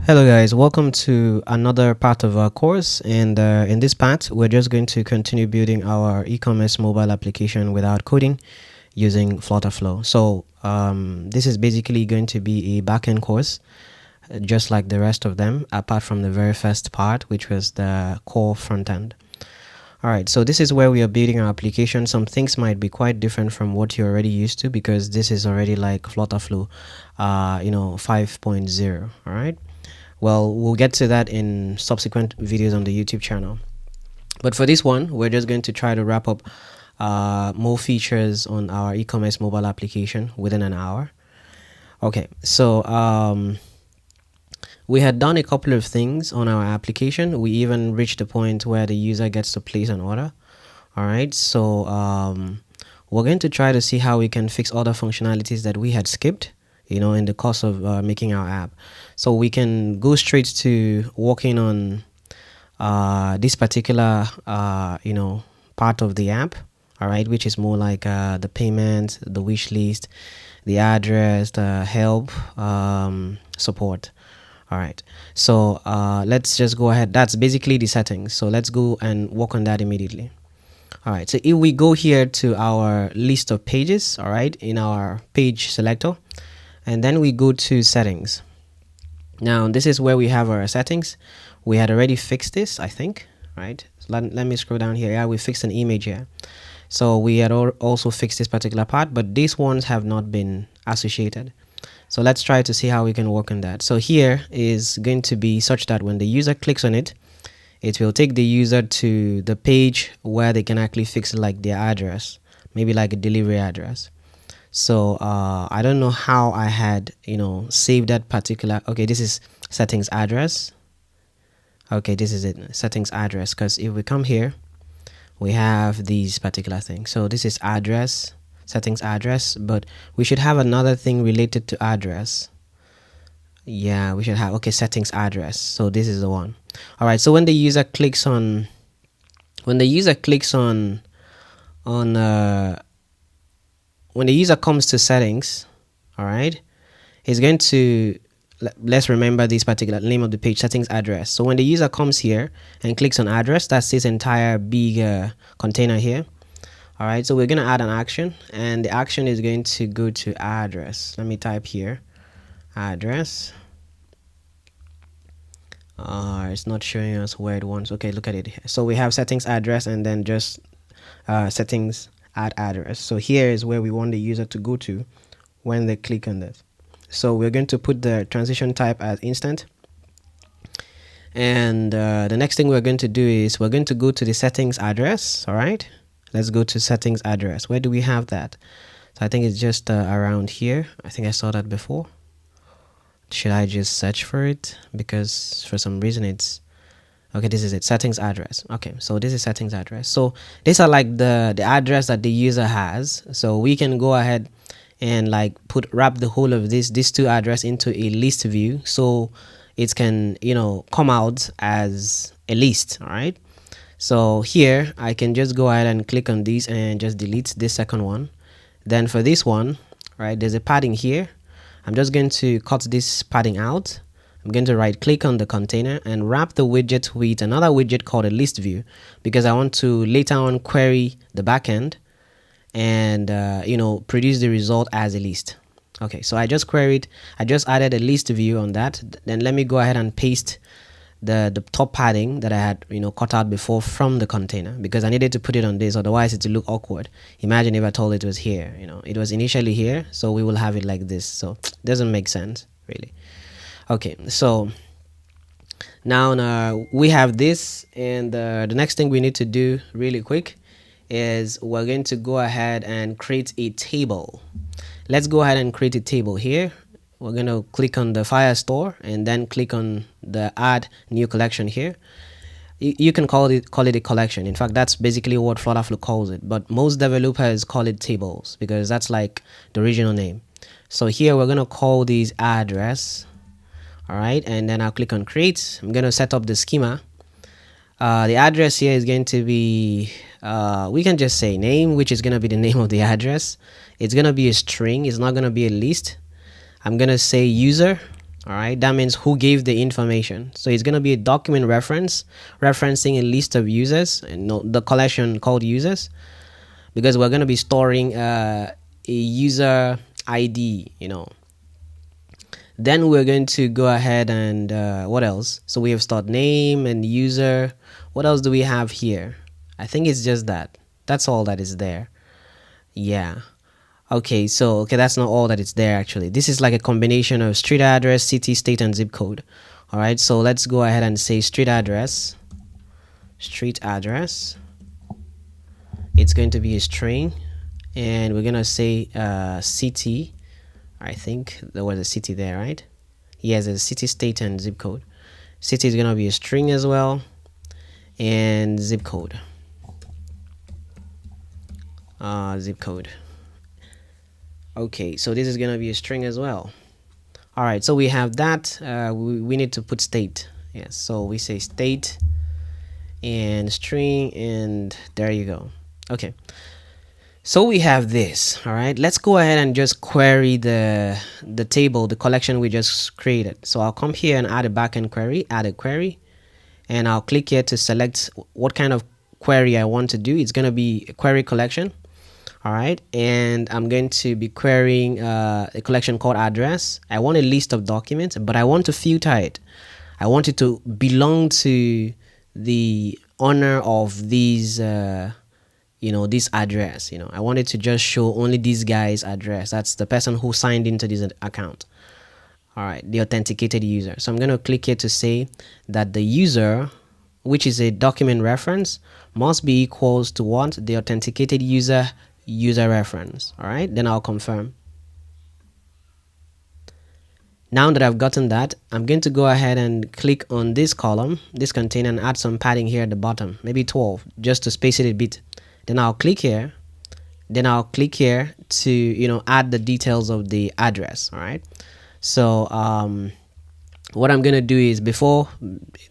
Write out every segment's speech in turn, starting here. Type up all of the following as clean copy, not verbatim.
Hello guys, welcome to another part of our course, and in this part we're just going to continue building our e-commerce mobile application without coding using FlutterFlow. So this is basically going to be a backend course, just like the rest of them, apart from the very first part, which was the core frontend. Alright, so this is where we are building our application. Some things might be quite different from what you're already used to, because this is already like FlutterFlow 5.0. Alright, well, we'll get to that in subsequent videos on the YouTube channel. But for this one, we're just going to try to wrap up more features on our e-commerce mobile application within an hour. Okay, so we had done a couple of things on our application. We even reached the point where the user gets to place an order. All right, so we're going to try to see how we can fix other functionalities that we had skipped, in the course of making our app. So we can go straight to working on this particular part of the app, all right, which is more like the payment, the wish list, the address, the help, support. All right, so let's just go ahead. That's basically the settings, so let's go and work on that immediately. All right, so if we go here to our list of pages, all right, in our page selector, and then we go to settings. Now this is where we have our settings. We had already fixed this, I think, right? So let me scroll down here. Yeah, we fixed an image here. So we had also fixed this particular part, but these ones have not been associated. So let's try to see how we can work on that. So here is going to be such that when the user clicks on it, it will take the user to the page where they can actually fix like their address, maybe like a delivery address. So I don't know how I had saved that particular. Okay, this is settings address. Okay, this is it, settings address, because if we come here, we have these particular things. So this is address, settings address, but we should have another thing related to address. Yeah, we should have, okay, settings address. So this is the one. All right, so when the user clicks on when the user comes to settings, all right, he's going to, let's remember this particular name of the page, settings address. So when the user comes here and clicks on address, that's this entire big container here. All right, so we're going to add an action, and the action is going to go to address. Let me type here address. It's not showing us where it wants. Okay, look at it here. So we have settings address, and then just settings add address. So here is where we want the user to go to when they click on this. So we're going to put the transition type as instant, and the next thing we're going to do is we're going to go to the settings address. All right, let's go to settings address. Where do we have that? So I think it's just around here. I think I saw that before. Should I just search for it? Because for some reason it's okay. This is it, settings address. Okay, so this is settings address. So these are like the address that the user has. So we can go ahead and like wrap the whole of these two address into a list view, so it can come out as a list. All right, so here I can just go ahead and click on these and just delete this second one. Then for this one, right, there's a padding here. I'm just going to cut this padding out. I'm going to right click on the container and wrap the widget with another widget called a list view, because I want to later on query the backend and produce the result as a list. Okay, so I just added a list view on that. Then let me go ahead and paste the top padding that I had cut out before from the container, because I needed to put it on this, otherwise it would look awkward. Imagine if I told it was here. It was initially here, so we will have it like this. So it doesn't make sense really. Okay, so now we have this, and the next thing we need to do really quick is we're going to go ahead and create a table. Let's go ahead and create a table here. We're going to click on the Firestore and then click on the add new collection here. You can call it a collection. In fact, that's basically what FlutterFlow calls it, but most developers call it tables because that's like the original name. So here we're going to call these address. All right, and then I'll click on create. I'm going to set up the schema. The address here is going to be, we can just say name, which is going to be the name of the address. It's going to be a string. It's not going to be a list. I'm going to say user. All right, that means who gave the information. So it's going to be a document reference referencing a list of users and the collection called users, because we're going to be storing a user ID, Then we're going to go ahead and what else? So we have stored name and user. What else do we have here? I think it's just that. That's all that is there. Yeah. Okay, so that's not all that it's there actually. This is like a combination of street address, city, state, and zip code. All right, so let's go ahead and say street address. Street address. It's going to be a string, and we're gonna say city. I think there was a city there, right? Yes, there's a city, state, and zip code. City is gonna be a string as well, and zip code. Zip code. Okay, so this is gonna be a string as well. All right, so we have that. We need to put state. Yes, so we say state and string, and there you go. Okay, so we have this. All right, let's go ahead and just query the table, the collection we just created. So I'll come here and add a backend query, add a query, and I'll click here to select what kind of query I want to do. It's gonna be a query collection. All right, and I'm going to be querying a collection called address. I want a list of documents, but I want to filter it. I want it to belong to the owner of these, this address. I want it to just show only this guy's address. That's the person who signed into this account. All right, the authenticated user. So I'm going to click here to say that the user, which is a document reference, must be equals to what? The authenticated user reference. All right, then I'll confirm. Now that I've gotten that, I'm going to go ahead and click on this column, this container, and add some padding here at the bottom, maybe 12, just to space it a bit. Then I'll click here. Then I'll click here to add the details of the address. All right, so what I'm gonna do is, before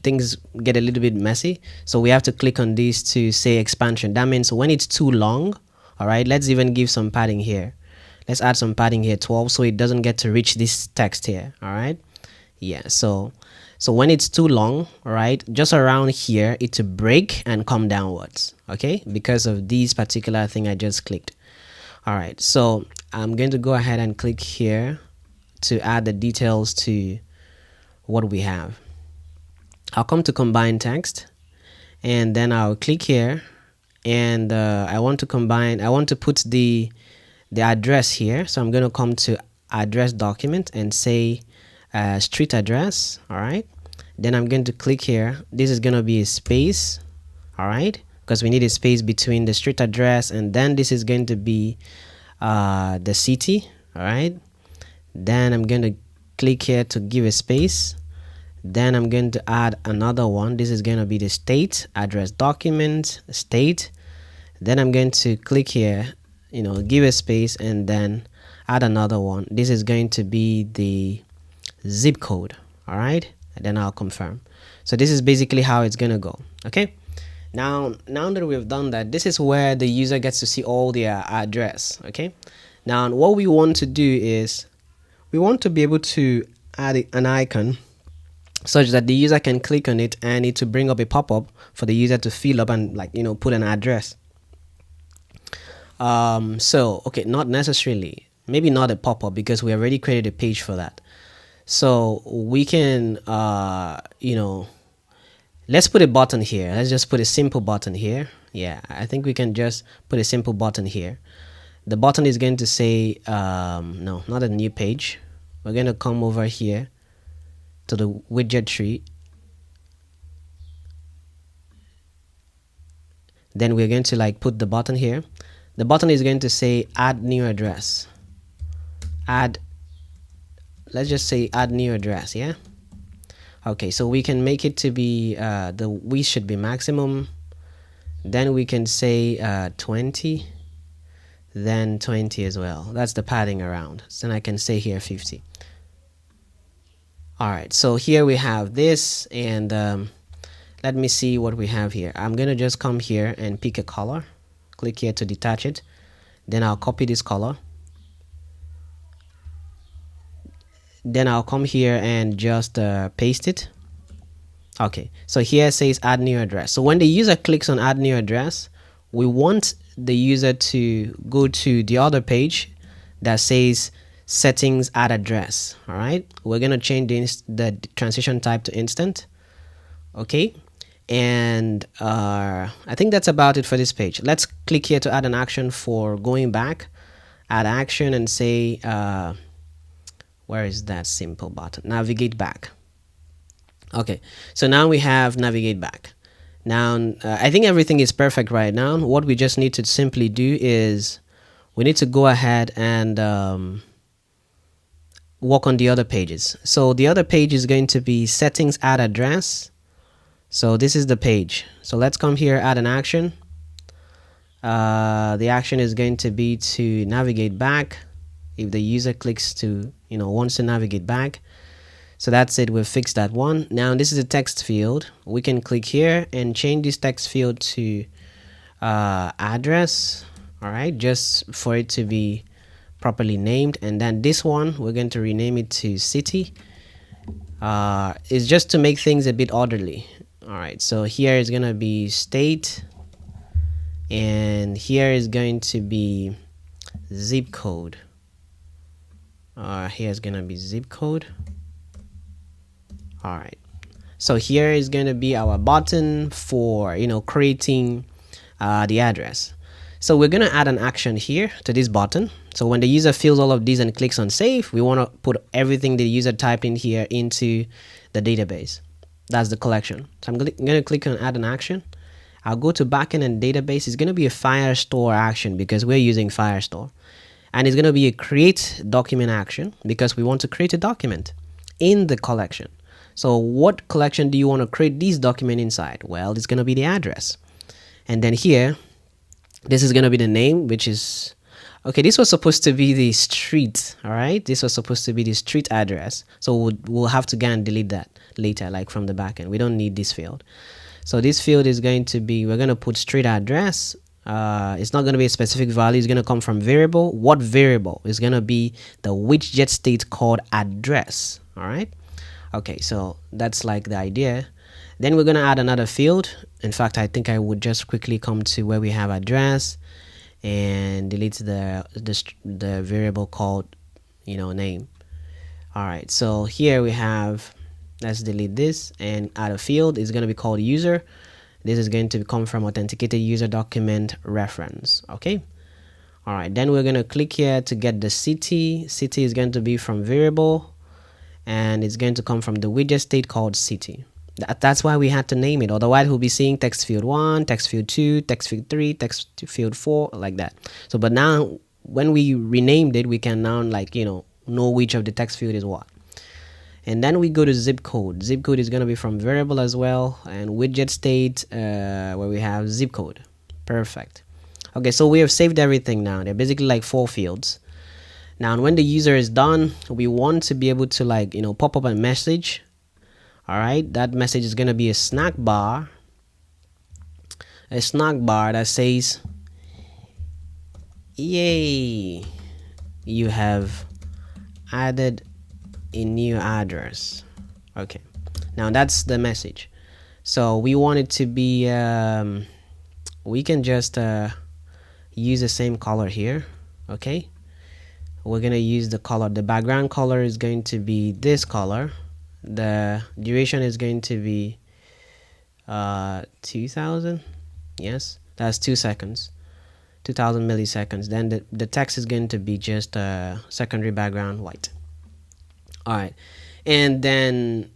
things get a little bit messy, so we have to click on this to say expansion. That means when it's too long, all right, let's even give some padding here. Let's add some padding here, 12, so it doesn't get to reach this text here. All right, yeah, so when it's too long, all right, just around here, it to break and come downwards, okay, because of this particular thing I just clicked. All right, so I'm going to go ahead and click here to add the details to what we have. I'll come to combine text, and then I'll click here, and I want to put the address here. So I'm going to come to address document and say street address. All right, then I'm going to click here. This is going to be a space, all right, because we need a space between the street address, and then this is going to be the city. All right, then I'm going to click here to give a space. Then I'm going to add another one. This is going to be the state, address document, state. Then I'm going to click here, give a space, and then add another one. This is going to be the zip code. All right, and then I'll confirm. So this is basically how it's going to go. Okay, now that we've done that, this is where the user gets to see all their address. Okay, now what we want to do is we want to be able to add an icon such that the user can click on it and it to bring up a pop-up for the user to fill up and put an address. So okay, not necessarily, maybe not a pop-up, because we already created a page for that. So we can let's put a button here. Let's just put a simple button here. Yeah, I think we can just put a simple button here. The button is going to say no, not a new page. We're going to come over here to the widget tree. Then we're going to put the button here. The button is going to say add new address. Let's just say add new address. Yeah, okay, so we can make it to be the width should be maximum. Then we can say 20, then 20 as well. That's the padding around. So then I can say here 50. All right, so here we have this, and let me see what we have here. I'm gonna just come here and pick a color, click here to detach it, then I'll copy this color. then I'll come here and just paste it. Okay, so here it says add new address. So when the user clicks on add new address, we want the user to go to the other page that says settings add address. All right, we're gonna change the transition type to instant. Okay, and I think that's about it for this page. Let's click here to add an action for going back. Add action and say where is that simple button? Navigate back. Okay, so now we have navigate back. Now I think everything is perfect right now. What we just need to simply do is we need to go ahead and work on the other pages. So the other page is going to be settings add address. So this is the page. So let's come here, add an action. The action is going to be to navigate back if the user clicks to, wants to navigate back. So that's it, we've fixed that one. Now this is a text field. We can click here and change this text field to address. All right, just for it to be properly named. And then this one, we're going to rename it to city. It's just to make things a bit orderly. All right, so here is going to be state, and here is going to be zip code. Here's going to be zip code. All right, so here is going to be our button for creating the address. So we're going to add an action here to this button. So when the user fills all of these and clicks on save, we want to put everything the user typed in here into the database. That's the collection. So I'm going to click on add an action. I'll go to backend and database. It's going to be a Firestore action because we're using Firestore, and it's going to be a create document action because we want to create a document in the collection. So what collection do you want to create this document inside? Well, it's going to be the address. And then here, this is going to be the name, which is, okay, this was supposed to be the street. All right, this was supposed to be the street address. So we'll have to go and delete that later, like from the backend. We don't need this field. So this field is going to be, we're going to put street address. It's not going to be a specific value. It's going to come from variable. What variable is going to be the widget state called address. All right. Okay, so that's like the idea. Then we're going to add another field. In fact, I think I would just quickly come to where we have address and delete the variable called name. All right, so here we have, let's delete this and add a field. It's going to be called user. This is going to come from authenticated user document reference. Okay. All right, then we're going to click here to get the city. City is going to be from variable, and it's going to come from the widget state called city. That's why we had to name it. Otherwise, we'll be seeing text field 1, text field 2, text field 3, text field 4, like that. So, but now when we renamed it, we can now know which of the text field is what. And then we go to zip code. Zip code is going to be from variable as well, and widget state where we have zip code. Perfect. Okay, so we have saved everything now. They're basically like 4 fields. Now, when the user is done, we want to be able to pop up a message. All right, that message is going to be a snack bar that says, yay, you have added a new address. Okay, now that's the message. So we want it to be we can just use the same color here. Okay, we're gonna use the color. The background color is going to be this color. The duration is going to be 2000. Yes, that's 2 seconds, 2000 milliseconds. Then the text is going to be just secondary background white. All right, and then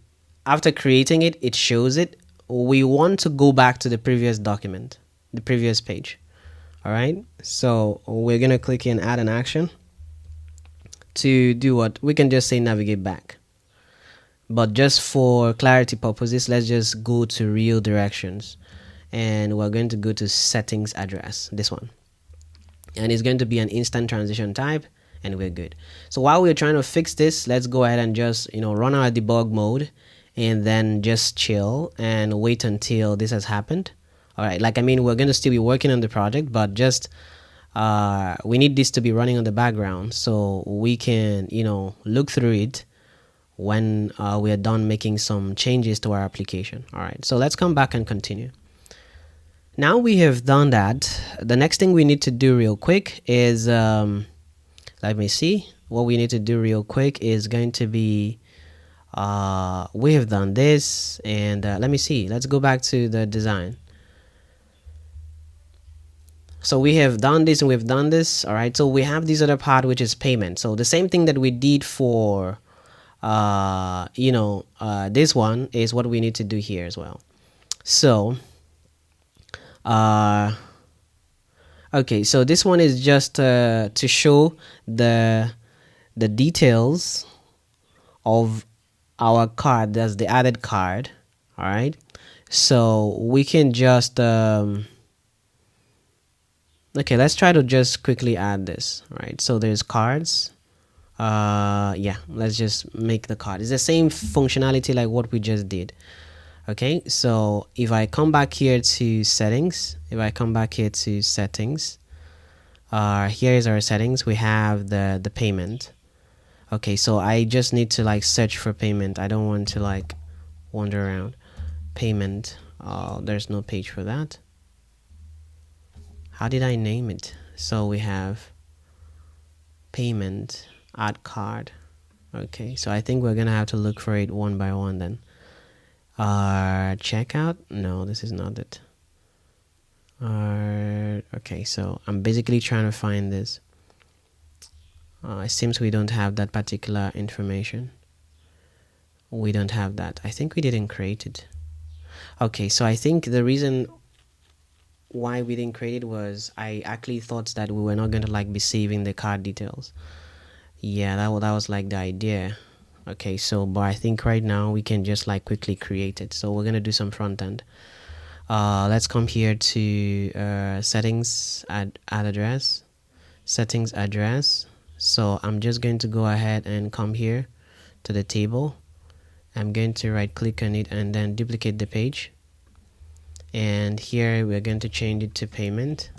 after creating it, it shows it. We want to go back to the previous document, the previous page. All right, so we're gonna click in add an action. To do what? We can just say navigate back. But just for clarity purposes, let's just go to real directions, and we're going to go to settings address, this one, and it's going to be an instant transition type, and we're good. So while we're trying to fix this, let's go ahead and just run our debug mode and then just chill and wait until this has happened. All right, we're going to still be working on the project, but just we need this to be running on the background so we can look through it when we are done making some changes to our application. All right, so let's come back and continue. Now we have done that. The next thing we need to do real quick is let me see. What we need to do real quick is going to be we have done this, and let me see. Let's go back to the design. So we have done this and we've done this. All right, so we have this other part, which is payment. So the same thing that we did for this one is what we need to do here as well. So okay, so this one is just to show the details of our card. That's the added card. All right, so we can just okay, let's try to just quickly add this. All right, so there's cards. Yeah, let's just make the card. It's the same functionality like what we just did. Okay, so if I come back here to settings, here is our settings. We have the payment. Okay, so I just need to like search for payment. I don't want to like wander around. Payment. There's no page for that. How did I name it? So we have payment, add card. Okay, so I think we're gonna have to look for it one by one then. Checkout. No, this is not it. Okay, so I'm basically trying to find this. It seems we don't have that particular information. We don't have that. I think we didn't create it. Okay, so I think the reason why we didn't create it was I actually thought that we were not going to like be saving the card details. Yeah, that was like the idea. Okay, so but I think right now we can just like quickly create it. So we're gonna do some front end. Let's come here to settings, add address, settings address. So I'm just going to go ahead and come here to the table. I'm going to right click on it and then duplicate the page. And here we're going to change it to payment.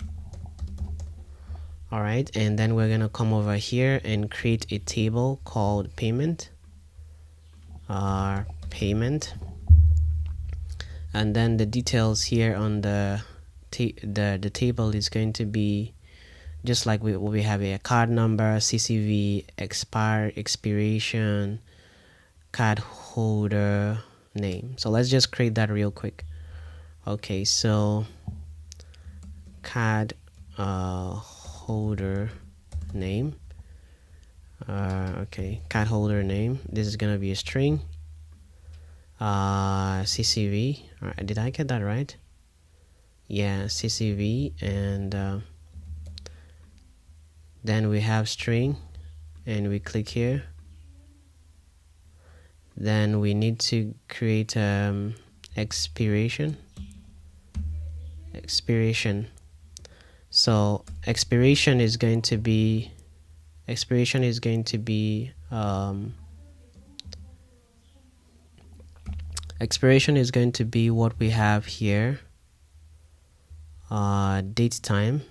All right, and then we're gonna come over here and create a table called payment. Payment, and then the details here on the table is going to be just like we have a card number, CCV, expiration, card holder name. So let's just create that real quick. Okay, so card holder name. Okay, card holder name. This is gonna be a string. CCV. All right, did I get that right? Yeah, CCV, and then we have string, and we click here. Then we need to create expiration. So expiration is going to be what we have here. Date time.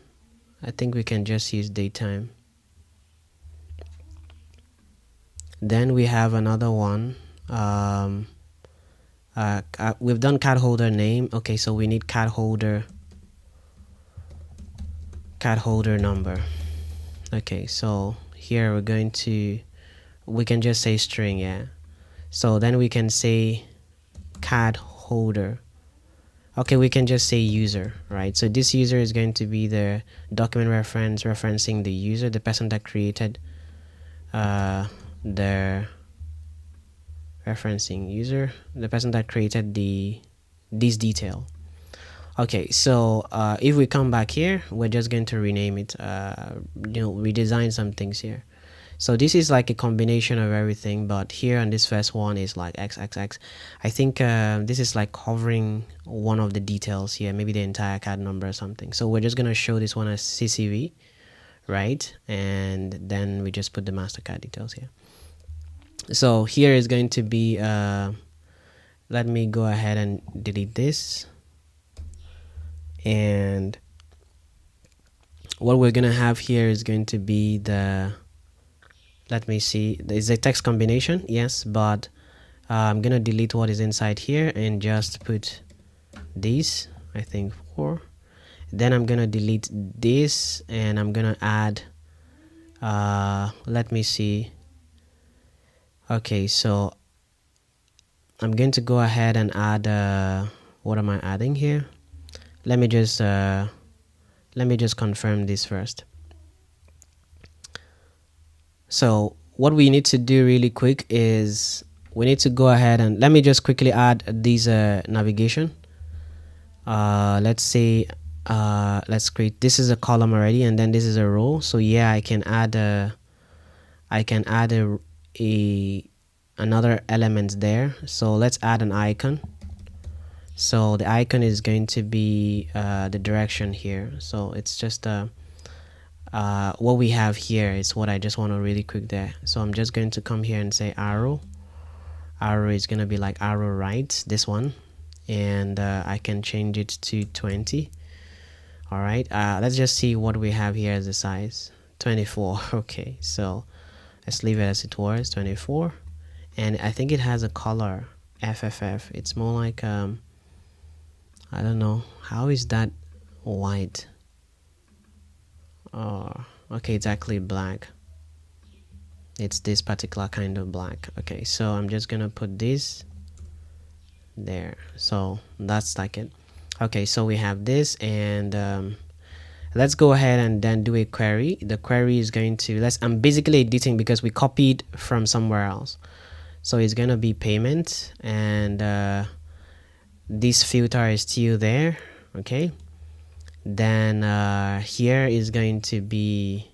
I think we can just use date time. Then we have another one. We've done card holder name. Okay, so we need card holder number. Okay, so here we can just say string. Yeah, so then we can say card holder. Okay, we can just say user, right? So this user is going to be the document reference referencing the user, the person that created the referencing user, the person that created this detail. Okay, so if we come back here, we're just going to rename it, redesign some things here. So this is like a combination of everything, but here on this first one is like XXX. I think this is like covering one of the details here, maybe the entire card number or something. So we're just gonna show this one as CCV, right? And then we just put the MasterCard details here. So here is going to be, let me go ahead and delete this. And what we're gonna have here is going to be the let me see, is a text combination, yes, but I'm gonna delete what is inside here and just put this, I think 4. Then I'm gonna delete this and I'm gonna add let me see. Okay, so I'm going to go ahead and add what am I adding here? Let me just confirm this first. So what we need to do really quick is we need to go ahead and let me just quickly add these navigation. Let's say let's create, this is a column already and then this is a row. So yeah, I can add a another element there. So let's add an icon. So the icon is going to be the direction here. So it's just what we have here is what I just want to really quick there. So I'm just going to come here and say arrow is going to be like arrow right, this one, and I can change it to 20. All right, let's just see what we have here as the size. 24. Okay, so let's leave it as it was, 24. And I think it has a color FFF. It's more like I don't know, how is that white? Oh, okay, it's actually black. It's this particular kind of black. Okay, so I'm just gonna put this there. So that's like it. Okay, so we have this, and let's go ahead and then do a query. The query is going to, I'm basically editing because we copied from somewhere else. So it's gonna be payment, and this filter is still there. Okay, then here is going to be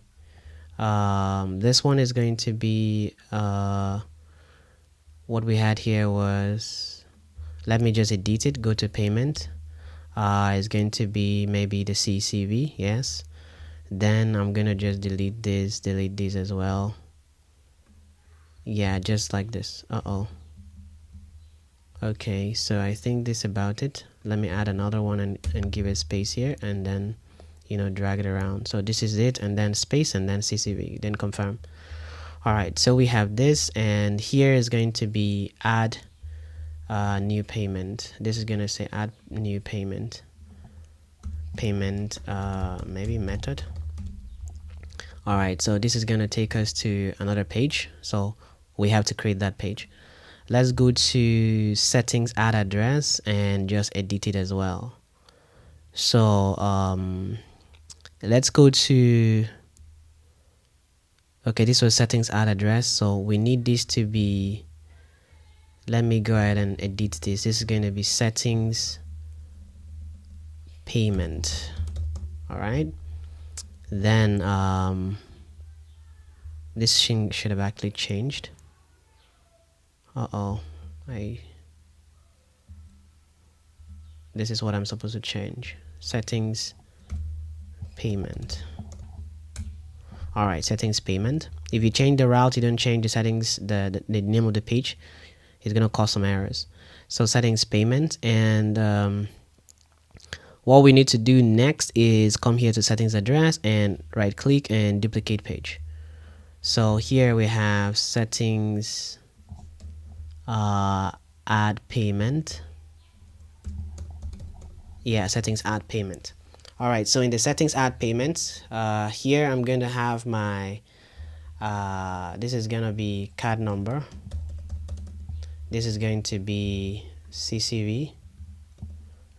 this one is going to be what we had here was, let me just edit it, go to payment. Is going to be maybe the CCV, yes. Then I'm gonna just delete this as well. Yeah, just like this. Okay, so I think this about it. Let me add another one and give it space here, and then drag it around. So this is it, and then space, and then CCV, then confirm. All right, so we have this, and here is going to be add new payment. This is gonna say add new payment maybe method. All right, so this is gonna take us to another page, so we have to create that page. Let's go to settings, add address, and just edit it as well. So let's go to, okay, this was settings, add address. So we need this to be, let me go ahead and edit this. This is going to be settings payment. All right, then this thing should have actually changed. This is what I'm supposed to change. Settings payment. All right, settings payment. If you change the route, you don't change the settings, the name of the page, it's gonna cause some errors. So settings payment, and what we need to do next is come here to settings address and right click and duplicate page. So here we have settings add payment. Yeah, settings add payment. All right, so in the settings add payment, here I'm going to have my this is going to be card number. This is going to be CCV,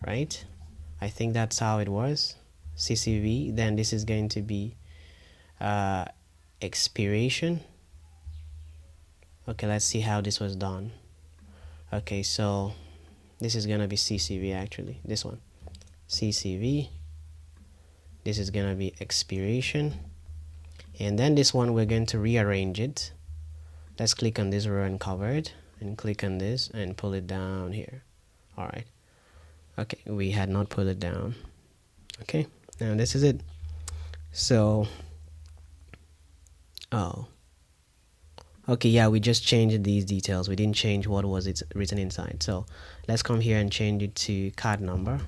right? I think that's how it was, CCV. Then this is going to be expiration. Okay, let's see how this was done. Okay, so this is gonna be CCV, actually, this one, CCV. This is gonna be expiration, and then this one we're going to rearrange it. Let's click on this row and cover it, and click on this and pull it down here. All right, okay, we had not pulled it down. Okay, now this is it. So okay, yeah, we just changed these details. We didn't change what was it written inside. So let's come here and change it to card number.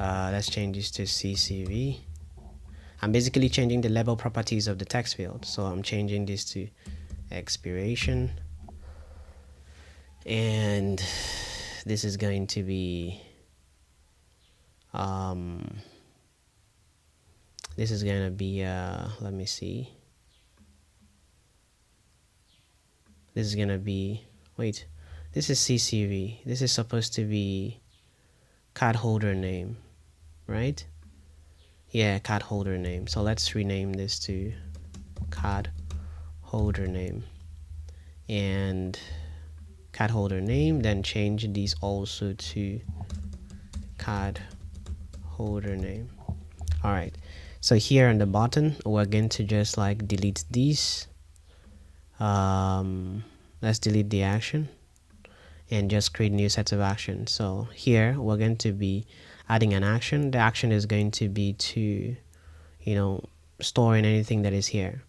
Let's change this to CCV. I'm basically changing the label properties of the text field. So I'm changing this to expiration, and this is going to be let me see, this is gonna be, wait, this is CCV, this is supposed to be card holder name, right? Yeah, card holder name. So let's rename this to card holder name, and card holder name, then change these also to card holder name. All right, so here on the button we're going to just like delete these. Let's delete the action and just create new sets of actions. So here we're going to be adding an action. The action is going to be to, storing anything that is here.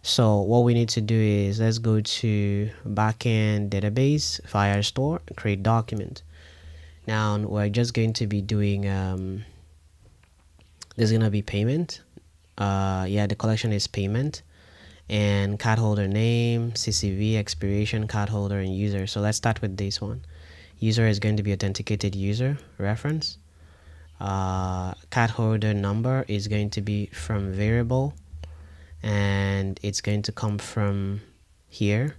So what we need to do is, let's go to backend database, Firestore, create document. Now we're just going to be doing there's gonna be payment. The collection is payment, and card holder name, CCV, expiration, card holder, and user. So let's start with this one. User is going to be authenticated user reference. Card holder number is going to be from variable, and it's going to come from here,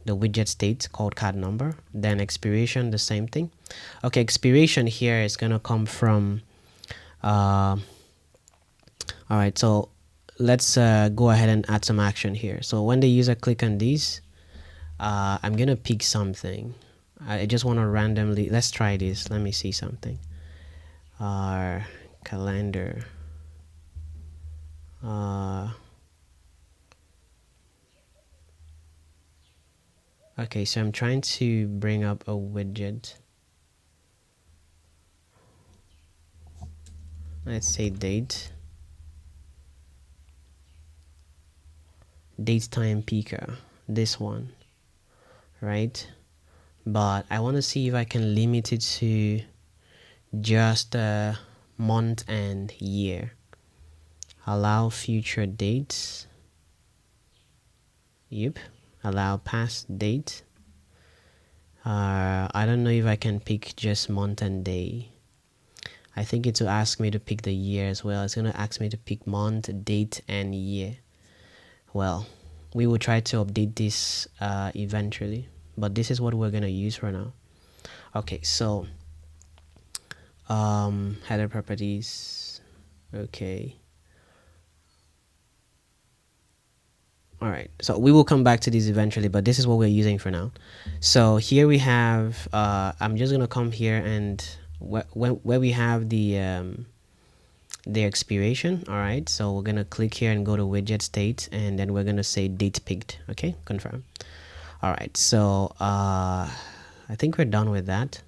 the widget state called card number. Then expiration, the same thing. Okay, expiration here is going to come from all right, so let's go ahead and add some action here. So when the user click on these, I'm gonna pick something. I just want to randomly, let's try this, let me see something. Our calendar, okay, so I'm trying to bring up a widget. Let's say date time picker, this one, right? But I want to see if I can limit it to just month and year. Allow future dates. Yep, allow past date. I don't know if I can pick just month and day. I think it will ask me to pick the year as well. It's going to ask me to pick month, date, and year. Well, we will try to update this eventually, but this is what we're going to use for now. Okay, so header properties. Okay. All right, so we will come back to these eventually, but this is what we're using for now. So here we have, I'm just going to come here and where we have the expiration. All right, so we're gonna click here and go to widget state, and then we're gonna say date picked. Okay, confirm. All right, so I think we're done with that.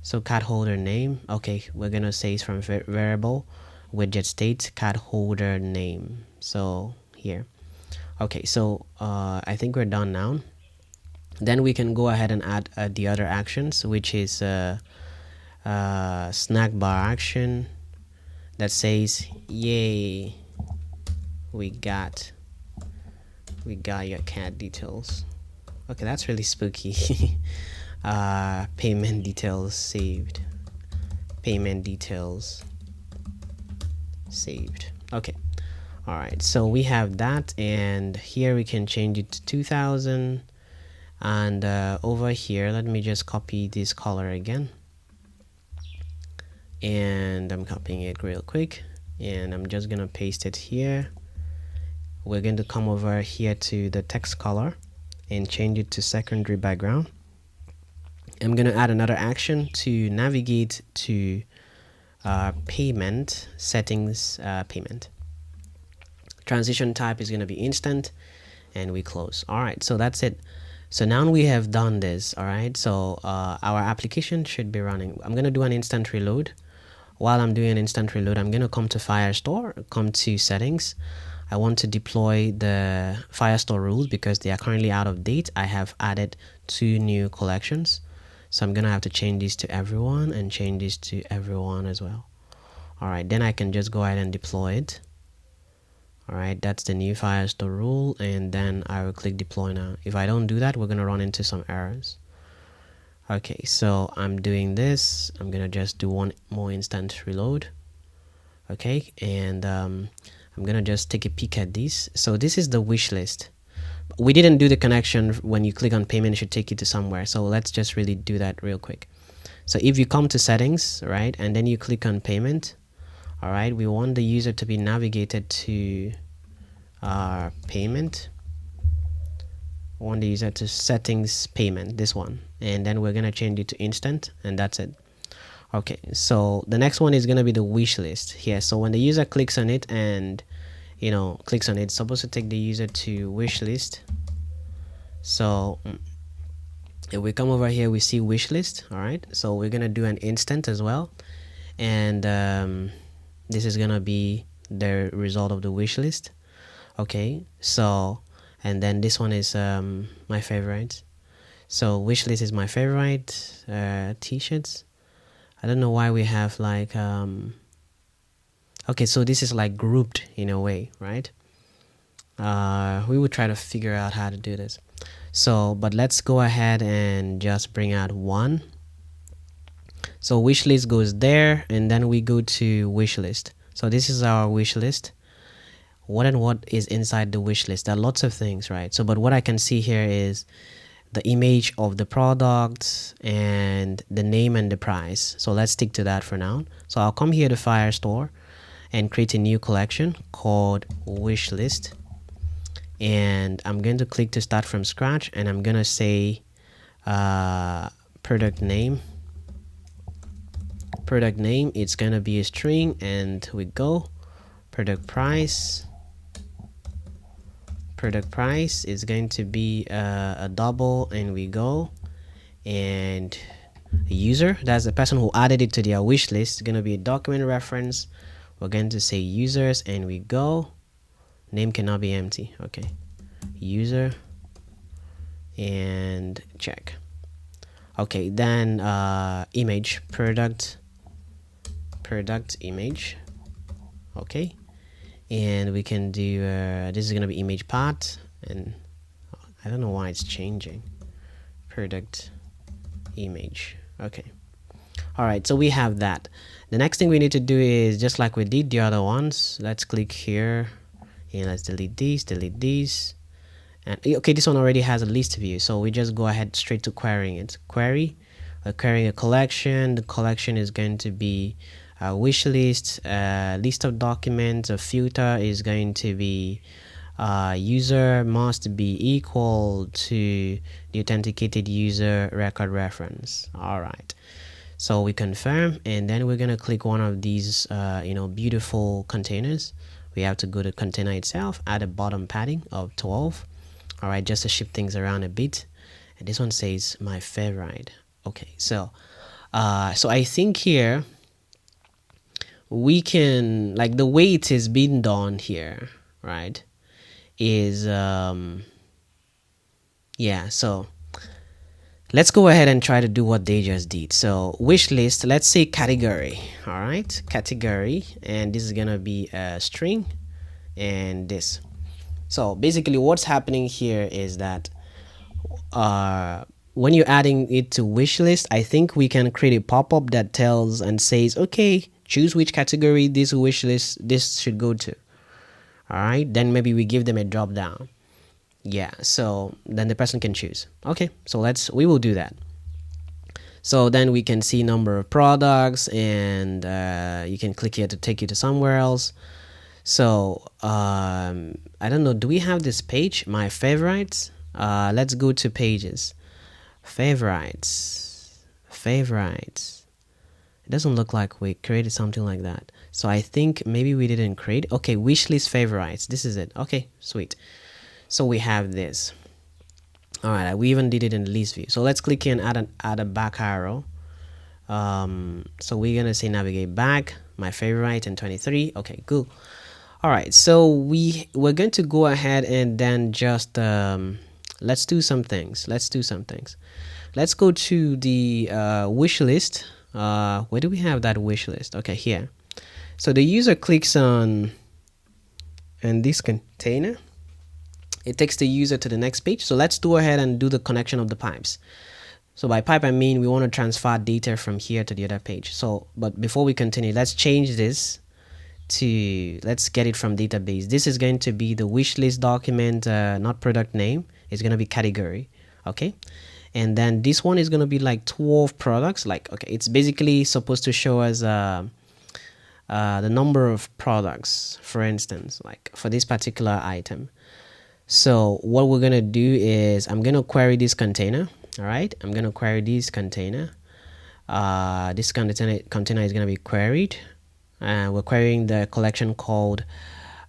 So card holder name, okay, we're gonna say it's from variable widget state card holder name. So here, okay, so I think we're done now. Then we can go ahead and add the other actions, which is snack bar action that says, yay, we got your cat details. Okay, that's really spooky. Payment details saved. Payment details saved. Okay, all right, so we have that, and here we can change it to 2000, and over here, let me just copy this color again, and I'm copying it real quick, and I'm just gonna paste it here. We're going to come over here to the text color and change it to secondary background. I'm gonna add another action to navigate to payment settings, payment. Transition type is gonna be instant, and we close. All right, so that's it. So now we have done this. All right, so our application should be running. I'm gonna do an instant reload. While I'm doing an instant reload, I'm gonna come to Firestore, come to settings. I want to deploy the Firestore rules because they are currently out of date. I have added 2 new collections, so I'm gonna have to change this to everyone and change this to everyone as well. All right, then I can just go ahead and deploy it. All right, that's the new Firestore rule, and then I will click deploy now. If I don't do that, we're gonna run into some errors. Okay, so I'm doing this. I'm gonna just do one more instant reload. Okay, and I'm gonna just take a peek at this. So this is the wish list. We didn't do the connection. When you click on payment, it should take you to somewhere. So let's just really do that real quick. So if you come to settings, right, and then you click on payment, all right, we want the user to be navigated to payment. We want the user to settings payment, this one, and then we're gonna change it to instant, and that's it. Okay, so the next one is gonna be the wish list here. So when the user clicks on it and clicks on it, it's supposed to take the user to wish list. So if we come over here, we see wish list. All right, so we're gonna do an instant as well, and this is gonna be the result of the wish list. Okay, so and then this one is my favorite. So wish list is my favorite. T-shirts. I don't know why we have like okay, so this is like grouped in a way, right? We will try to figure out how to do this. So but let's go ahead and just bring out one. So wish list goes there, and then we go to wish list. So this is our wish list. What is inside the wish list? There are lots of things, right? So but what I can see here is the image of the product and the name and the price. So let's stick to that for now. So I'll come here to Firestore and create a new collection called wish list, and I'm going to click to start from scratch, and I'm gonna say product name. It's gonna be a string, and we go product price is going to be a double, and we go, and user, that's the person who added it to their wish list, is going to be a document reference. We're going to say users, and we go, name cannot be empty. Okay, user, and check. Okay, then image, product image. Okay, and we can do this is gonna be image path, and I don't know why it's changing. Product image. Okay, all right, so we have that. The next thing we need to do is just like we did the other ones. Let's click here and let's delete these, and okay, this one already has a list view, so we just go ahead straight to querying it. Querying a collection. The collection is going to be a wish list, list of documents. A filter is going to be user must be equal to the authenticated user record reference. All right, so we confirm, and then we're gonna click one of these beautiful containers. We have to go to container itself, add a bottom padding of 12. All right, just to shift things around a bit. And this one says my favorite. Okay, so I think here we can, like, the way it is being done here, right, is yeah, so let's go ahead and try to do what they just did. So wish list, let's say category. All right, category, and this is gonna be a string, and this. So basically what's happening here is that when you're adding it to wish list, I think we can create a pop-up that tells and says, okay, choose which category this wish list this should go to. All right, then maybe we give them a drop down. Yeah, so then the person can choose. Okay, so we will do that. So then we can see number of products, and you can click here to take you to somewhere else. So I don't know, do we have this page, my favorites? Let's go to pages, favorites. It doesn't look like we created something like that, so I think maybe we didn't create. Okay, wishlist favorites, this is it. Okay, sweet. So we have this. All right, we even did it in the list view. So let's click here and add a back arrow. So we're gonna say navigate back, my favorite, and 23. Okay, cool. All right, so we're going to go ahead and then just let's do some things. Let's go to the wish list. Where do we have that wish list? Okay, here. So the user clicks on and this container, it takes the user to the next page. So let's go ahead and do the connection of the pipes. So by pipe, I mean we want to transfer data from here to the other page. So, but before we continue, let's change this to, let's get it from database. This is going to be the wish list document, not product name. It's going to be category. Okay. And then this one is going to be like 12 products. Like, okay, it's basically supposed to show us the number of products, for instance, like for this particular item. So what we're going to do is I'm going to query this container. All right, I'm going to query this container. This container is going to be queried. We're querying the collection called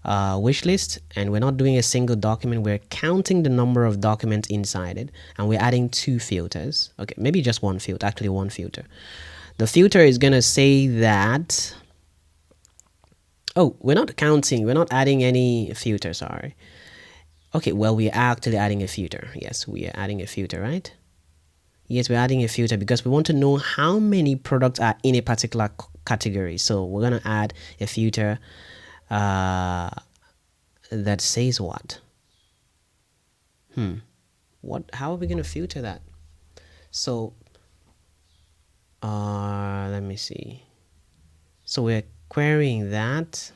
Wishlist, and we're not doing a single document. We're counting the number of documents inside it, and we're adding 2 filters. Okay, maybe just one filter, actually one filter. The filter is going to say that, oh, we're not counting, we're not adding any filter, sorry. Okay, well, we are actually adding a filter. Yes, we are adding a filter, right? Yes, we're adding a filter because we want to know how many products are in a particular category. So we're going to add a filter that says what? How are we going to filter that? So let me see. So we're querying that.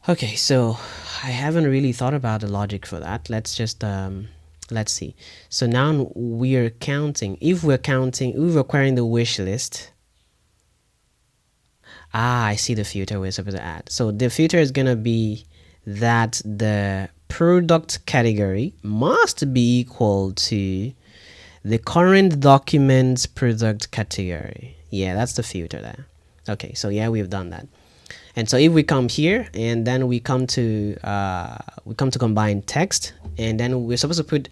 Okay, so I haven't really thought about the logic for that. Let's just let's see. So now we are counting. If we're querying the wish list. I see the filter we're supposed to add. So the filter is gonna be that the product category must be equal to the current document's product category. Yeah, that's the filter there. Okay, so yeah, we've done that. And so if we come here and then we come to combine text, and then we're supposed to put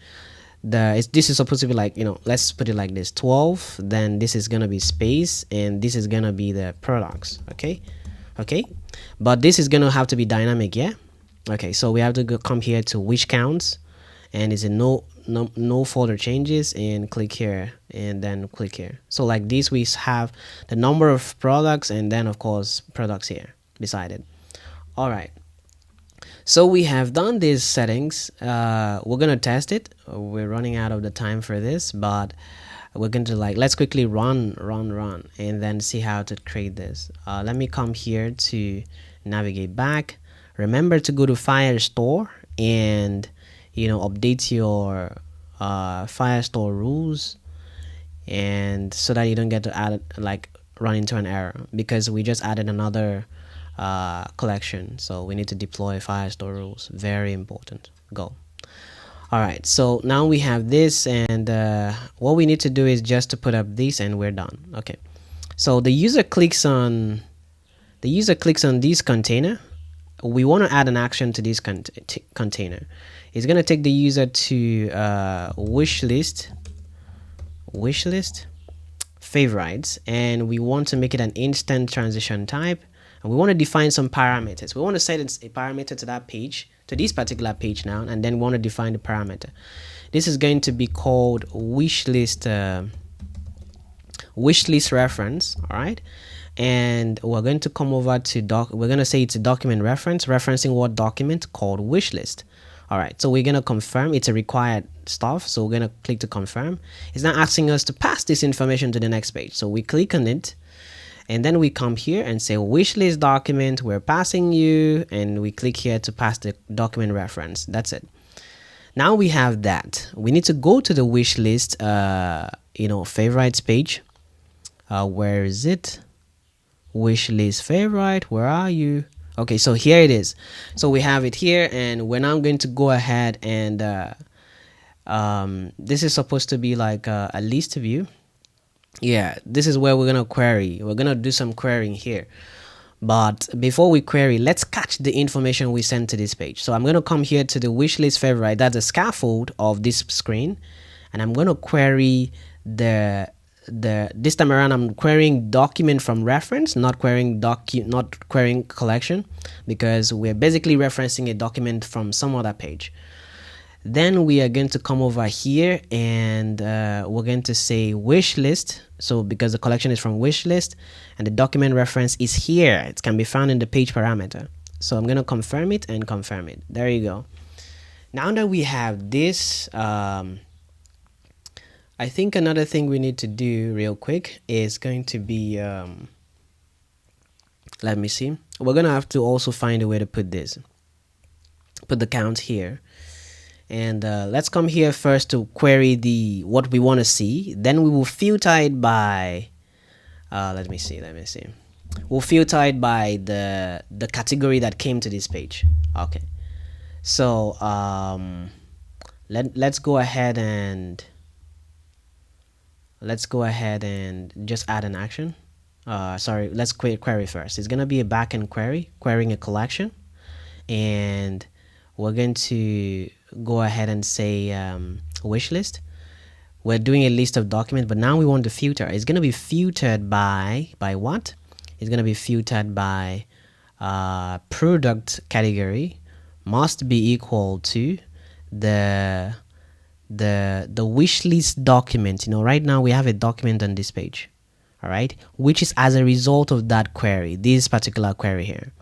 this is supposed to be like, let's put it like this, 12, then this is gonna be space, and this is gonna be the products. Okay, but this is gonna have to be dynamic. Yeah, okay, so we have to come here to which counts, and it's a no folder changes, and click here, and then click here. So like this, we have the number of products, and then of course products here beside it. All right, so we have done these settings. We're gonna test it. We're running out of the time for this, but we're going to let's quickly run and then see how to create this. Let me come here to navigate back. Remember to go to Firestore and update your Firestore rules, and so that you don't get to add run into an error, because we just added another collection. So we need to deploy Firestore rules. Very important. Go. All right, so now we have this, and what we need to do is just to put up this, and we're done. Okay, so the user clicks on this container. We want to add an action to this container. It's going to take the user to wishlist favorites, and we want to make it an instant transition type, and we want to define some parameters. We want to set a parameter to that page, to this particular page now, and then we want to define the parameter. This is going to be called wishlist reference. All right, and we're going to come over to we're going to say it's a document reference, referencing what document? Called wishlist. All right, so we're going to confirm. It's a required stuff, so we're going to click to confirm. It's now asking us to pass this information to the next page, so we click on it, and then we come here and say wishlist document, we're passing you, and we click here to pass the document reference. That's it. Now we have that. We need to go to the wishlist favorites page. Where is it? Wishlist favorite, where are you? Okay, so here it is. So we have it here, and we're now going to go ahead and this is supposed to be like a list view. Yeah, this is where we're gonna query. We're gonna do some querying here, but before we query, let's catch the information we sent to this page. So I'm gonna come here to the wishlist favorite. That's the scaffold of this screen, and I'm gonna query this time around I'm querying document from reference, not querying collection, because we're basically referencing a document from some other page. Then we are going to come over here and we're going to say Wishlist. So because the collection is from Wishlist and the document reference is here, it can be found in the page parameter. So I'm going to confirm it and confirm it. There you go. Now that we have this, I think another thing we need to do real quick is going to be, let me see. We're going to have to also find a way to put this. Put the count here. And let's come here first to query the what we want to see. Then we will filter it by, let me see. We'll filter it by the category that came to this page. Okay. So let's go ahead and just add an action. Sorry, let's query first. It's gonna be a backend query, querying a collection, and we're going to go ahead and say wish list. We're doing a list of documents, but now we want to filter. It's going to be filtered by what? It's going to be filtered by product category must be equal to the wish list document. You know, right now we have a document on this page, all right, which is as a result of that query, this particular query here.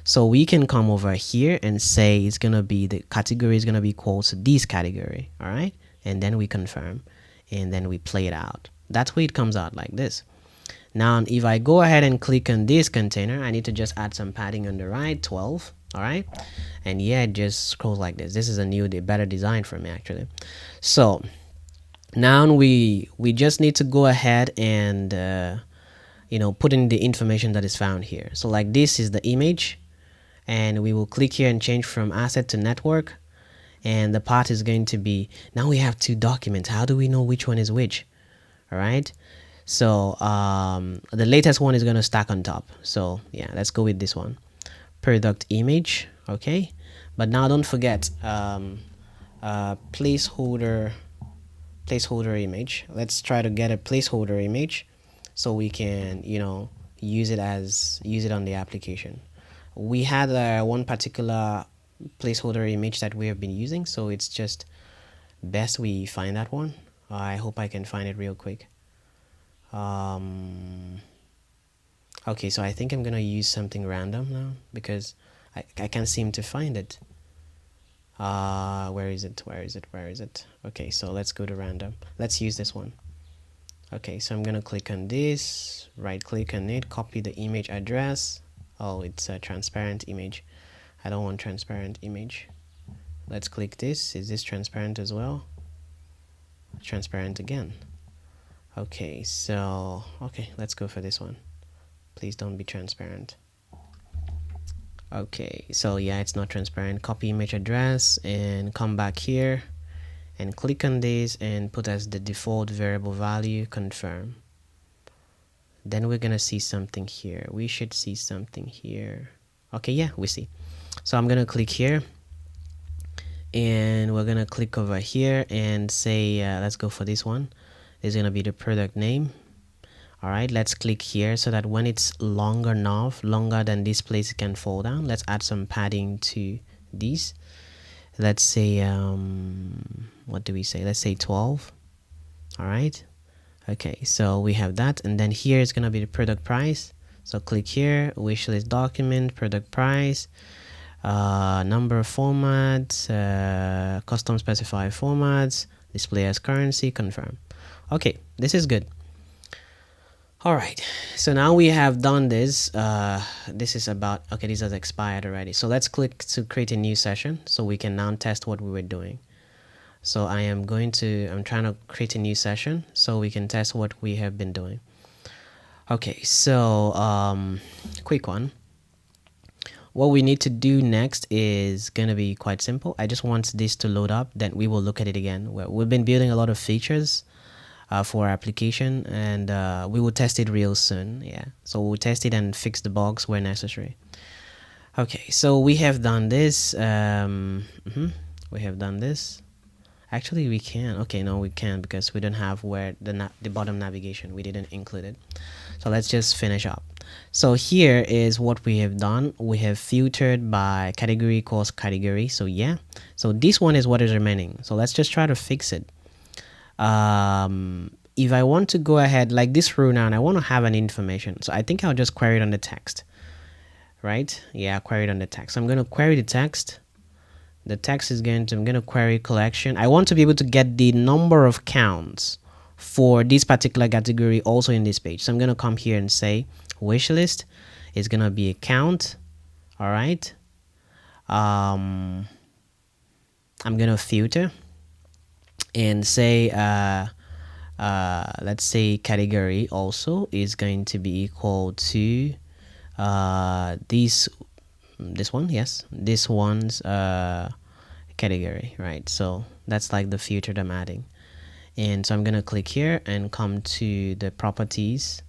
So we can come over here and say it's going to be the category is going to be equal to this category. All right. And then we confirm and then we play it out. That's where it comes out like this. Now, if I go ahead and click on this container, I need to just add some padding on the right, 12. All right. And yeah, it just scrolls like this. This is a better design for me, actually. So now we just need to go ahead and, put in the information that is found here. So like this is the image. And we will click here and change from asset to network, and the path is going to be, now we have two documents. How do we know which one is which? All right, so the latest one is going to stack on top. So yeah, let's go with this one, product image. Okay, but now don't forget placeholder image. Let's try to get a placeholder image so we can use it on the application. We had one particular placeholder image that we have been using, so it's just best we find that one. I hope I can find it real quick. Okay, so I think I'm gonna use something random now because I can't seem to find it. Where is it? Okay, so let's go to random. Let's use this one. Okay, so I'm gonna click on this, right click on it, copy the image address. Oh, it's a transparent image. I don't want transparent image. Let's click this. Is this transparent as well? Transparent again. Okay, so let's go for this one. Please don't be transparent. Okay, so yeah, it's not transparent. Copy image address and come back here and click on this and put as the default variable value, confirm. Then we're gonna see something here. We should see something here. Okay, yeah, we see. So I'm gonna click here and we're gonna click over here and say let's go for this one. It's gonna be the product name. All right, let's click here so that when it's longer than this place, it can fall down. Let's add some padding to these. Let's say what do we say? Let's say 12. All right. Okay, so we have that, and then here is going to be the product price. So click here, wishlist document, product price, number of formats, custom specified formats, display as currency, confirm. Okay, this is good. All right, so now we have done this. This is about, okay, this has expired already. So let's click to create a new session so we can now test what we were doing. So I'm trying to create a new session so we can test what we have been doing. Okay, so quick one. What we need to do next is going to be quite simple. I just want this to load up, then we will look at it again. We've been building a lot of features for our application, and we will test it real soon. Yeah, so we'll test it and fix the bugs where necessary. Okay, so we have done this. We have done this. Actually, we can. Okay, no, we can because we don't have where the bottom navigation. We didn't include it. So let's just finish up. So here is what we have done. We have filtered by category equals category. So yeah, so this one is what is remaining. So let's just try to fix it. If I want to go ahead like this row now and I want to have an information, so I think I'll just query it on the text, right? Yeah, query it on the text. I'm going to query the text. The text is I'm going to query collection. I want to be able to get the number of counts for this particular category also in this page. So I'm going to come here and say wishlist is going to be a count. All right. I'm going to filter and say, let's say category also is going to be equal to this one. Yes, this one's category, right? So that's like the filter that I'm adding. And so I'm gonna click here and come to the properties,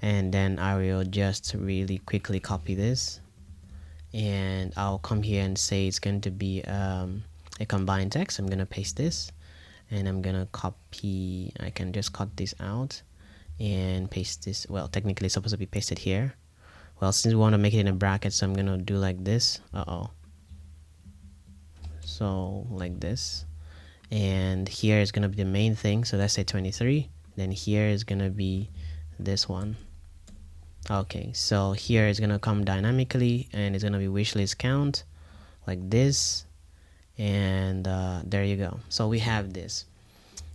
and then I will just really quickly copy this, and I'll come here and say it's going to be a combined text. I'm gonna paste this, and I'm gonna copy. I can just cut this out and paste this. Well, technically it's supposed to be pasted here. Well, since we want to make it in a bracket, so I'm gonna do like this. So like this, and here is gonna be the main thing. So let's say 23. Then here is gonna be this one. Okay, so here is gonna come dynamically, and it's gonna be wishlist count like this, and there you go. So we have this.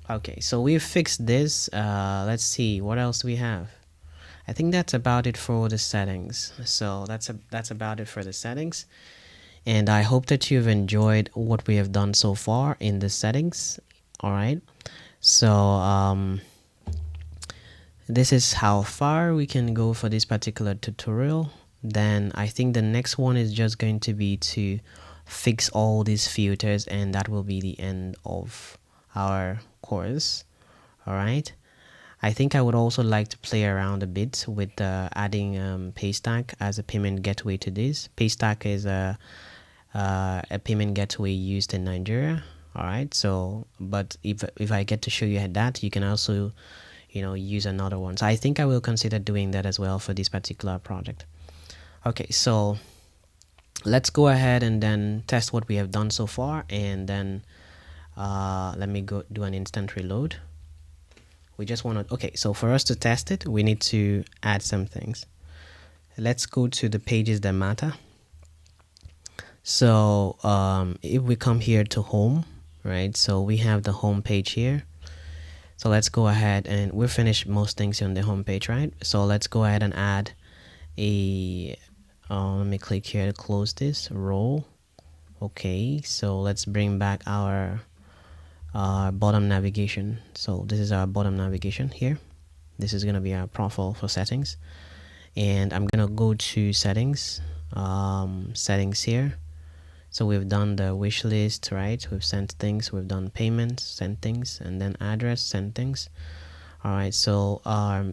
Okay, so we've fixed this. Let's see what else we have. I think that's about it for the settings. So that's about it for the settings. And I hope that you've enjoyed what we have done so far in the settings. All right. So this is how far we can go for this particular tutorial. Then I think the next one is just going to be to fix all these filters, and that will be the end of our course. All right. I think I would also like to play around a bit with adding Paystack as a payment gateway to this. Paystack is a payment gateway used in Nigeria. All right. So, but if I get to show you that, you can also, use another one. So I think I will consider doing that as well for this particular project. Okay. So let's go ahead and then test what we have done so far, and then let me go do an instant reload. We just want to, okay, so for us to test it, we need to add some things. Let's go to the pages that matter. So if we come here to home, right, so we have the home page here. So let's go ahead, and we've finished most things on the home page, right? So let's go ahead and add a let me click here to close this row. Okay, so let's bring back our bottom navigation. So this is our bottom navigation here. This is going to be our profile for settings, and I'm going to go to settings, settings here. So we've done the wish list, right? We've sent things, we've done payments, sent things, and then address, sent things. All right, so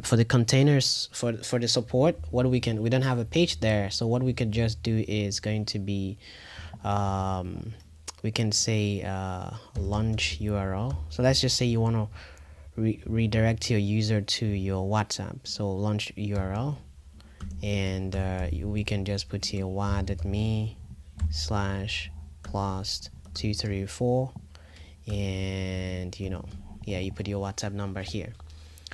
for the containers, for the support, what we don't have a page there, so what we could just do is going to be we can say launch URL. So let's just say you want to redirect your user to your WhatsApp. So launch URL, and we can just put here wa.me/plus234, and yeah, you put your WhatsApp number here.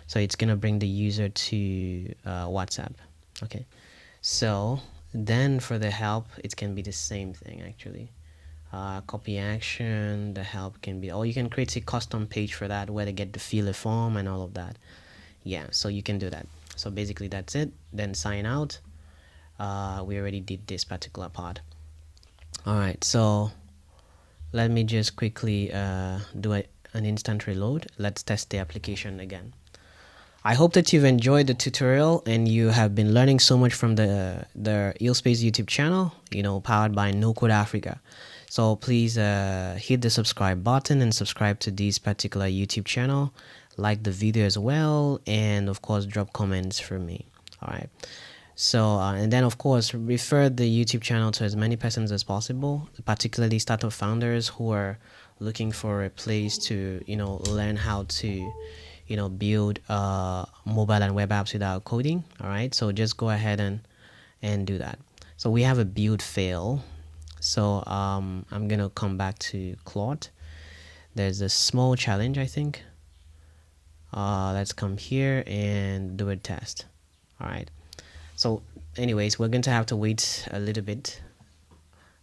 So it's gonna bring the user to WhatsApp. Okay, so then for the help, it can be the same thing actually. Copy action, the help can be, or you can create a custom page for that where they get to fill a form and all of that. Yeah, so you can do that. So basically that's it. Then sign out. We already did this particular part. All right, so let me just quickly do an instant reload. Let's test the application again. I hope that you've enjoyed the tutorial and you have been learning so much from the Illspace YouTube channel, powered by No Code Africa. So please hit the subscribe button and subscribe to this particular YouTube channel. Like the video as well, and of course drop comments for me. All right. So and then of course refer the YouTube channel to as many persons as possible, particularly startup founders who are looking for a place to learn how to build mobile and web apps without coding. All right, so just go ahead and do that. So we have a build fail. So I'm gonna come back to Claude. There's a small challenge, I think. Let's come here and do a test. All right, so anyways, we're going to have to wait a little bit,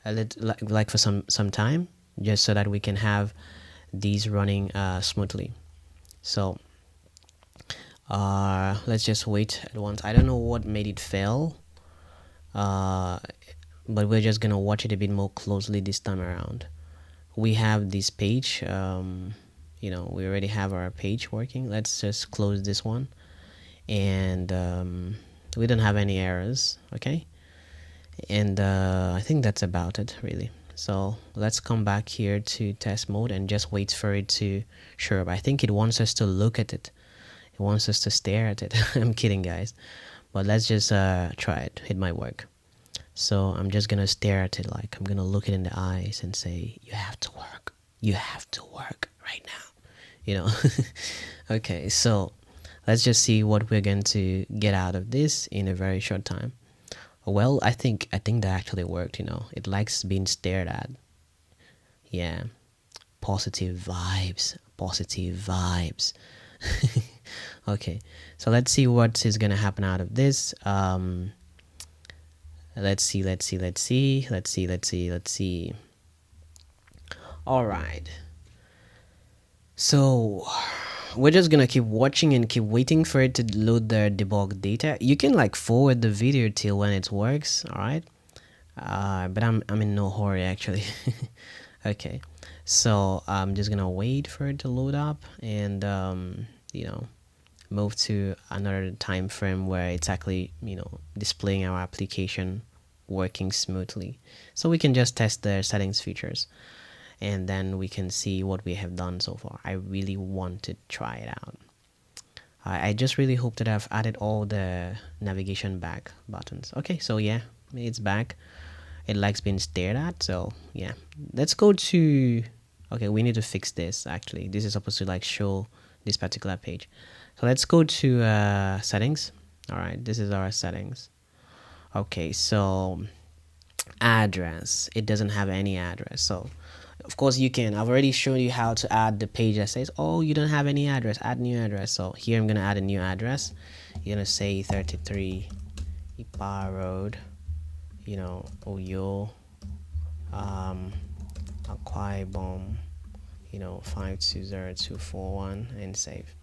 like for some time, just so that we can have these running smoothly. So let's just wait at once. I don't know what made it fail, but we're just gonna watch it a bit more closely this time around. We have this page, we already have our page working. Let's just close this one, and we don't have any errors. Okay, and I think that's about it really. So let's come back here to test mode and just wait for it to show up. I think it wants us to look at it. It wants us to stare at it. I'm kidding, guys, but let's just try it. It might work. So I'm just gonna stare at it, like I'm gonna look it in the eyes and say, you have to work. You have to work right now. Okay, so let's just see what we're going to get out of this in a very short time. Well, I think that actually worked. It likes being stared at. Yeah, positive vibes. Okay, so let's see what is gonna happen out of this. Let's see. All right, so we're just gonna keep watching and keep waiting for it to load the debug data. You can like forward the video till when it works. All right, but I'm in no hurry actually. Okay, so I'm just gonna wait for it to load up and move to another time frame where it's actually displaying our application working smoothly, so we can just test the settings features, and then we can see what we have done so far. I really want to try it out. I just really hope that I've added all the navigation back buttons. Okay, so yeah, it's back. It likes being stared at. So yeah, let's go to, okay, we need to fix this. Actually, this is supposed to like show this particular page. So let's go to settings. All right, this is our settings. Okay, so address, it doesn't have any address. So of course you can, I've already shown you how to add the page that says, oh, you don't have any address, add new address. So here I'm gonna add a new address. You're gonna say 33 Ipa Road, Oyo, Akwa Ibom, 520241, and save.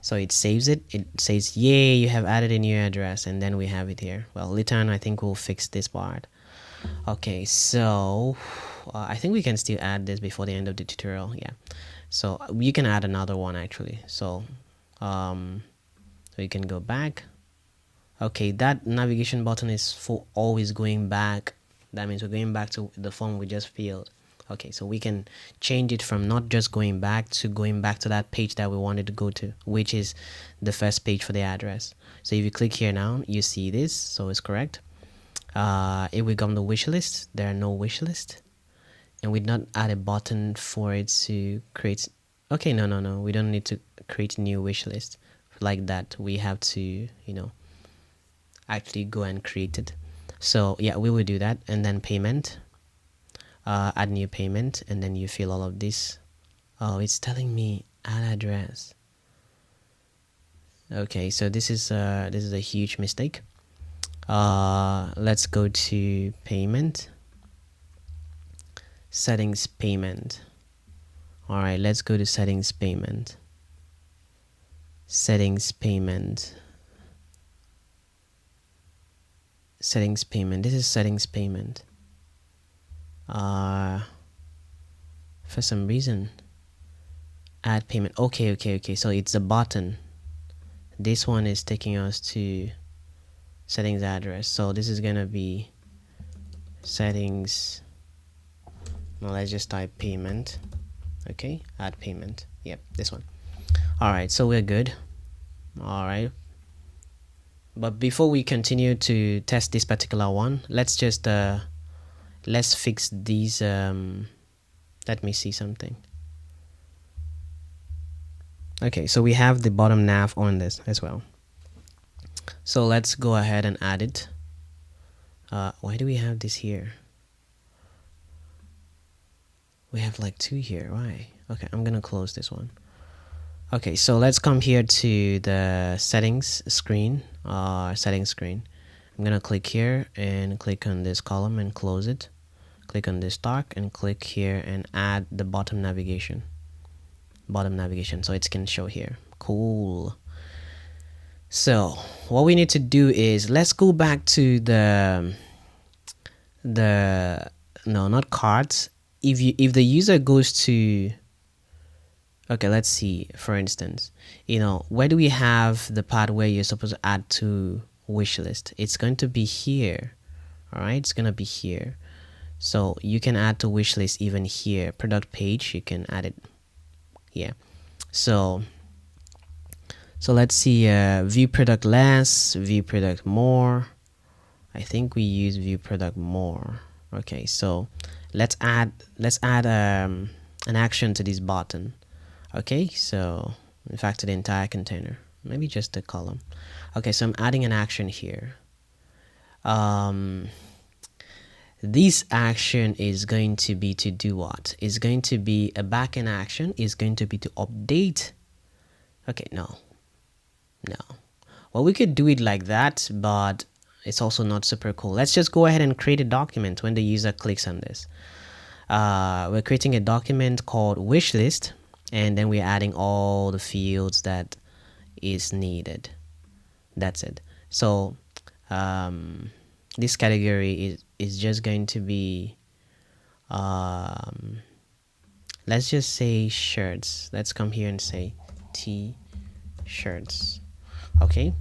So it saves it. It says, yay, you have added a new address, and then we have it here. Well, later on I think we'll fix this part. Okay, so I think we can still add this before the end of the tutorial. Yeah, so you can add another one actually. So we can go back. Okay, that navigation button is for always going back. That means we're going back to the form we just filled. Okay, so we can change it from not just going back to going back to that page that we wanted to go to, which is the first page for the address. So if you click here now, you see this, so it's correct. If we come to wish list, there are no wish list, and we not add a button for it to create. Okay, no, we don't need to create a new wish list like that. We have to actually go and create it. So yeah, we will do that. And then payment, add new payment, and then you fill all of this. Oh, it's telling me add address. Okay, so this is a huge mistake. Let's go to payment, settings, payment. All right, let's go to settings, payment, settings, payment. This is settings, payment. For some reason, add payment. Okay, so it's a button. This one is taking us to settings address. So this is gonna be settings. Now let's just type payment. Okay, add payment. Yep, this one. All right, so we're good. All right, but before we continue to test this particular one, let's just let's fix these. Let me see something. Okay, so we have the bottom nav on this as well. So let's go ahead and add it. Why do we have this here? We have like two here. Why? Okay, I'm gonna close this one. Okay, so let's come here to the settings screen. Settings screen. I'm gonna click here and click on this column and close it. Click on this dark and click here and add the bottom navigation. Bottom navigation, so it can show here. Cool. So what we need to do is let's go back to the no, not cards. If the user goes to, okay, let's see, for instance, where do we have the part where you're supposed to add to wishlist? It's going to be here. All right, it's gonna be here. So you can add to wishlist even here. Product page, you can add it here. So let's see, view product less, view product more. I think we use view product more. Okay, so let's add an action to this button. Okay, so in fact to the entire container, maybe just the column. Okay, so I'm adding an action here. This action is going to be to do what? It's going to be a backend action. Is going to be to update. Okay, no. Well, we could do it like that, but it's also not super cool. Let's just go ahead and create a document when the user clicks on this. We're creating a document called wishlist, and then we're adding all the fields that is needed. That's it. So this category is just going to be, let's just say shirts. Let's come here and say t-shirts. Okay,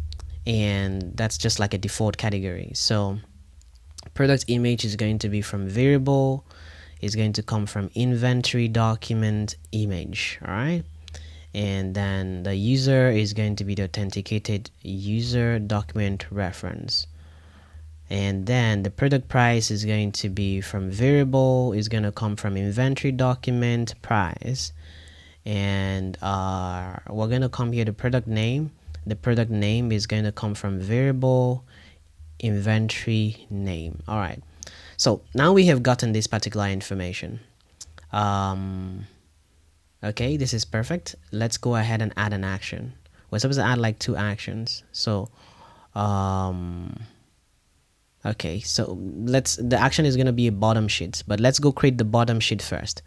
and that's just like a default category. So product image is going to be from variable, is going to come from inventory document image. All right, and then the user is going to be the authenticated user document reference, and then the product price is going to be from variable, is going to come from inventory document price, and we're going to come here to product name. The product name is going to come from variable inventory name. All right, so now we have gotten this particular information. Okay, this is perfect. Let's go ahead and add an action. We're supposed to add like 2 actions. So okay, so the action is going to be a bottom sheet, but let's go create the bottom sheet first.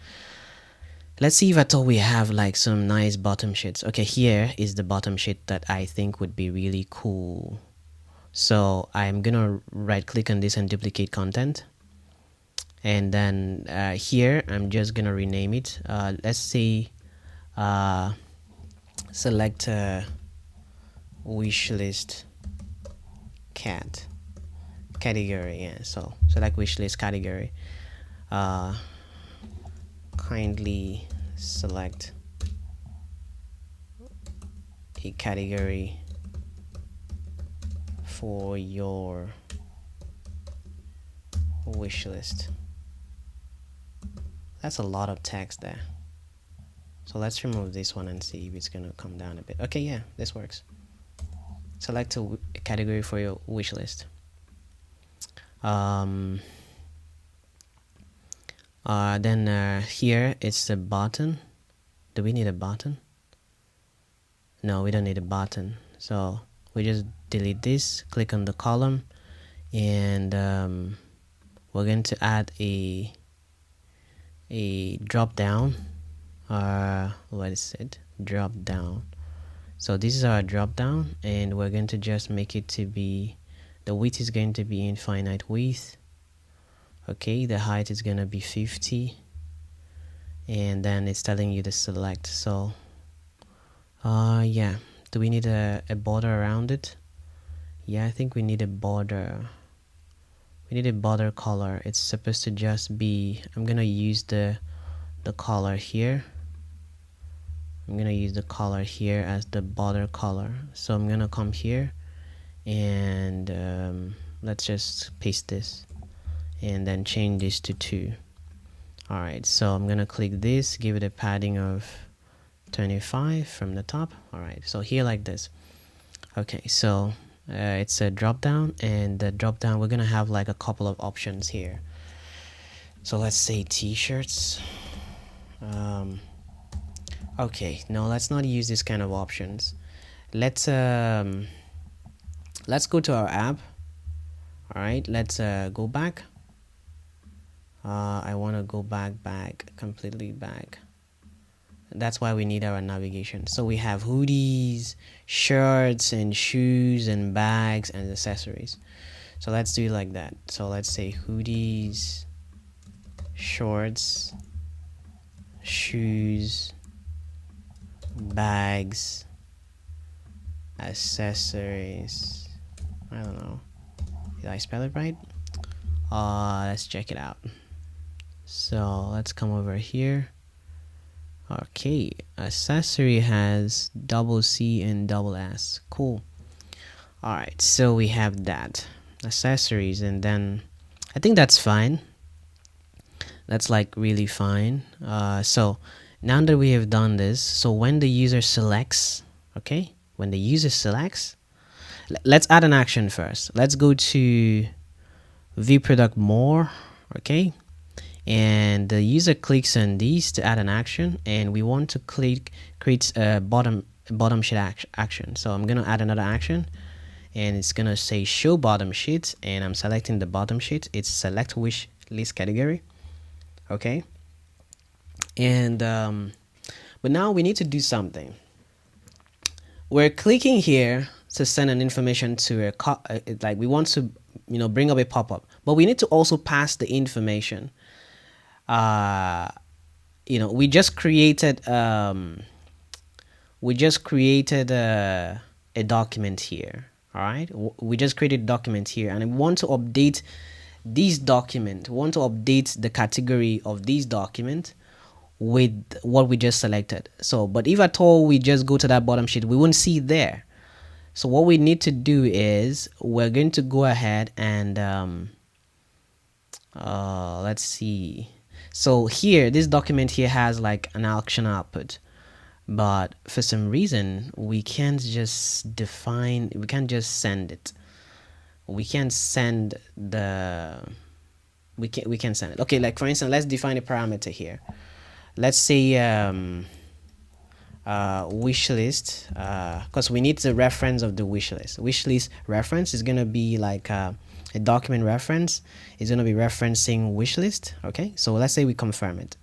Let's see if at all we have like some nice bottom sheets. Okay, here is the bottom sheet that I think would be really cool. So I'm gonna right click on this and duplicate content, and then here I'm just gonna rename it. Let's say select wishlist category. Yeah, so select wishlist category. Kindly select a category for your wish list. That's a lot of text there. So let's remove this one and see if it's gonna come down a bit. Okay, yeah, this works. Select a category for your wish list. Then here it's the button. Do we need a button? No, we don't need a button. So we just delete this, click on the column, and we're going to add a drop down. What is it? Drop down. So this is our drop down, and we're going to just make it to be, the width is going to be infinite width. Okay, the height is gonna be 50, and then it's telling you to select. So yeah, do we need a border around it? Yeah, I think we need a border. We need a border color. It's supposed to just be, I'm gonna use the color here. I'm gonna use the color here as the border color. So I'm gonna come here and let's just paste this and then change this to 2. Alright, so I'm gonna click this, give it a padding of 25 from the top. All right, so here like this. Okay, so it's a drop down, and the drop down we're gonna have like a couple of options here. So let's say t-shirts. Okay, no, let's not use this kind of options. Let's go to our app. All right, let's go back. I want to go back completely back. That's why we need our navigation. So we have hoodies, shirts, and shoes, and bags, and accessories. So let's do it like that. So let's say hoodies, shorts, shoes, bags, accessories. I don't know, did I spell it right? Let's check it out. So let's come over here. Okay, accessory has double C and double S. Cool. All right, so we have that accessories, and then I think that's fine. That's like really fine. So now that we have done this, so when the user selects, okay, when the user selects, let's add an action first. Let's go to view product more, okay, and the user clicks on these to add an action, and we want to create a bottom sheet action. So I'm gonna add another action, and it's gonna say show bottom sheet, and I'm selecting the bottom sheet. It's select wish list category, okay. And but now we need to do something. We're clicking here to send an information to like we want to bring up a pop-up, but we need to also pass the information. We just created a document here. All right, we just created a document here, and I want to update this document. We want to update the category of this document with what we just selected. So, but if at all we just go to that bottom sheet, we won't see it there. So what we need to do is we're going to go ahead and let's see. So here, this document here has like an action output, but for some reason we can't just send it. We can't send it. Okay, like for instance, let's define a parameter here. Let's say wish list, because we need the reference of the wish list. Wish list reference is gonna be like a document reference. It's gonna be referencing wish list. Okay, so let's say we confirm it.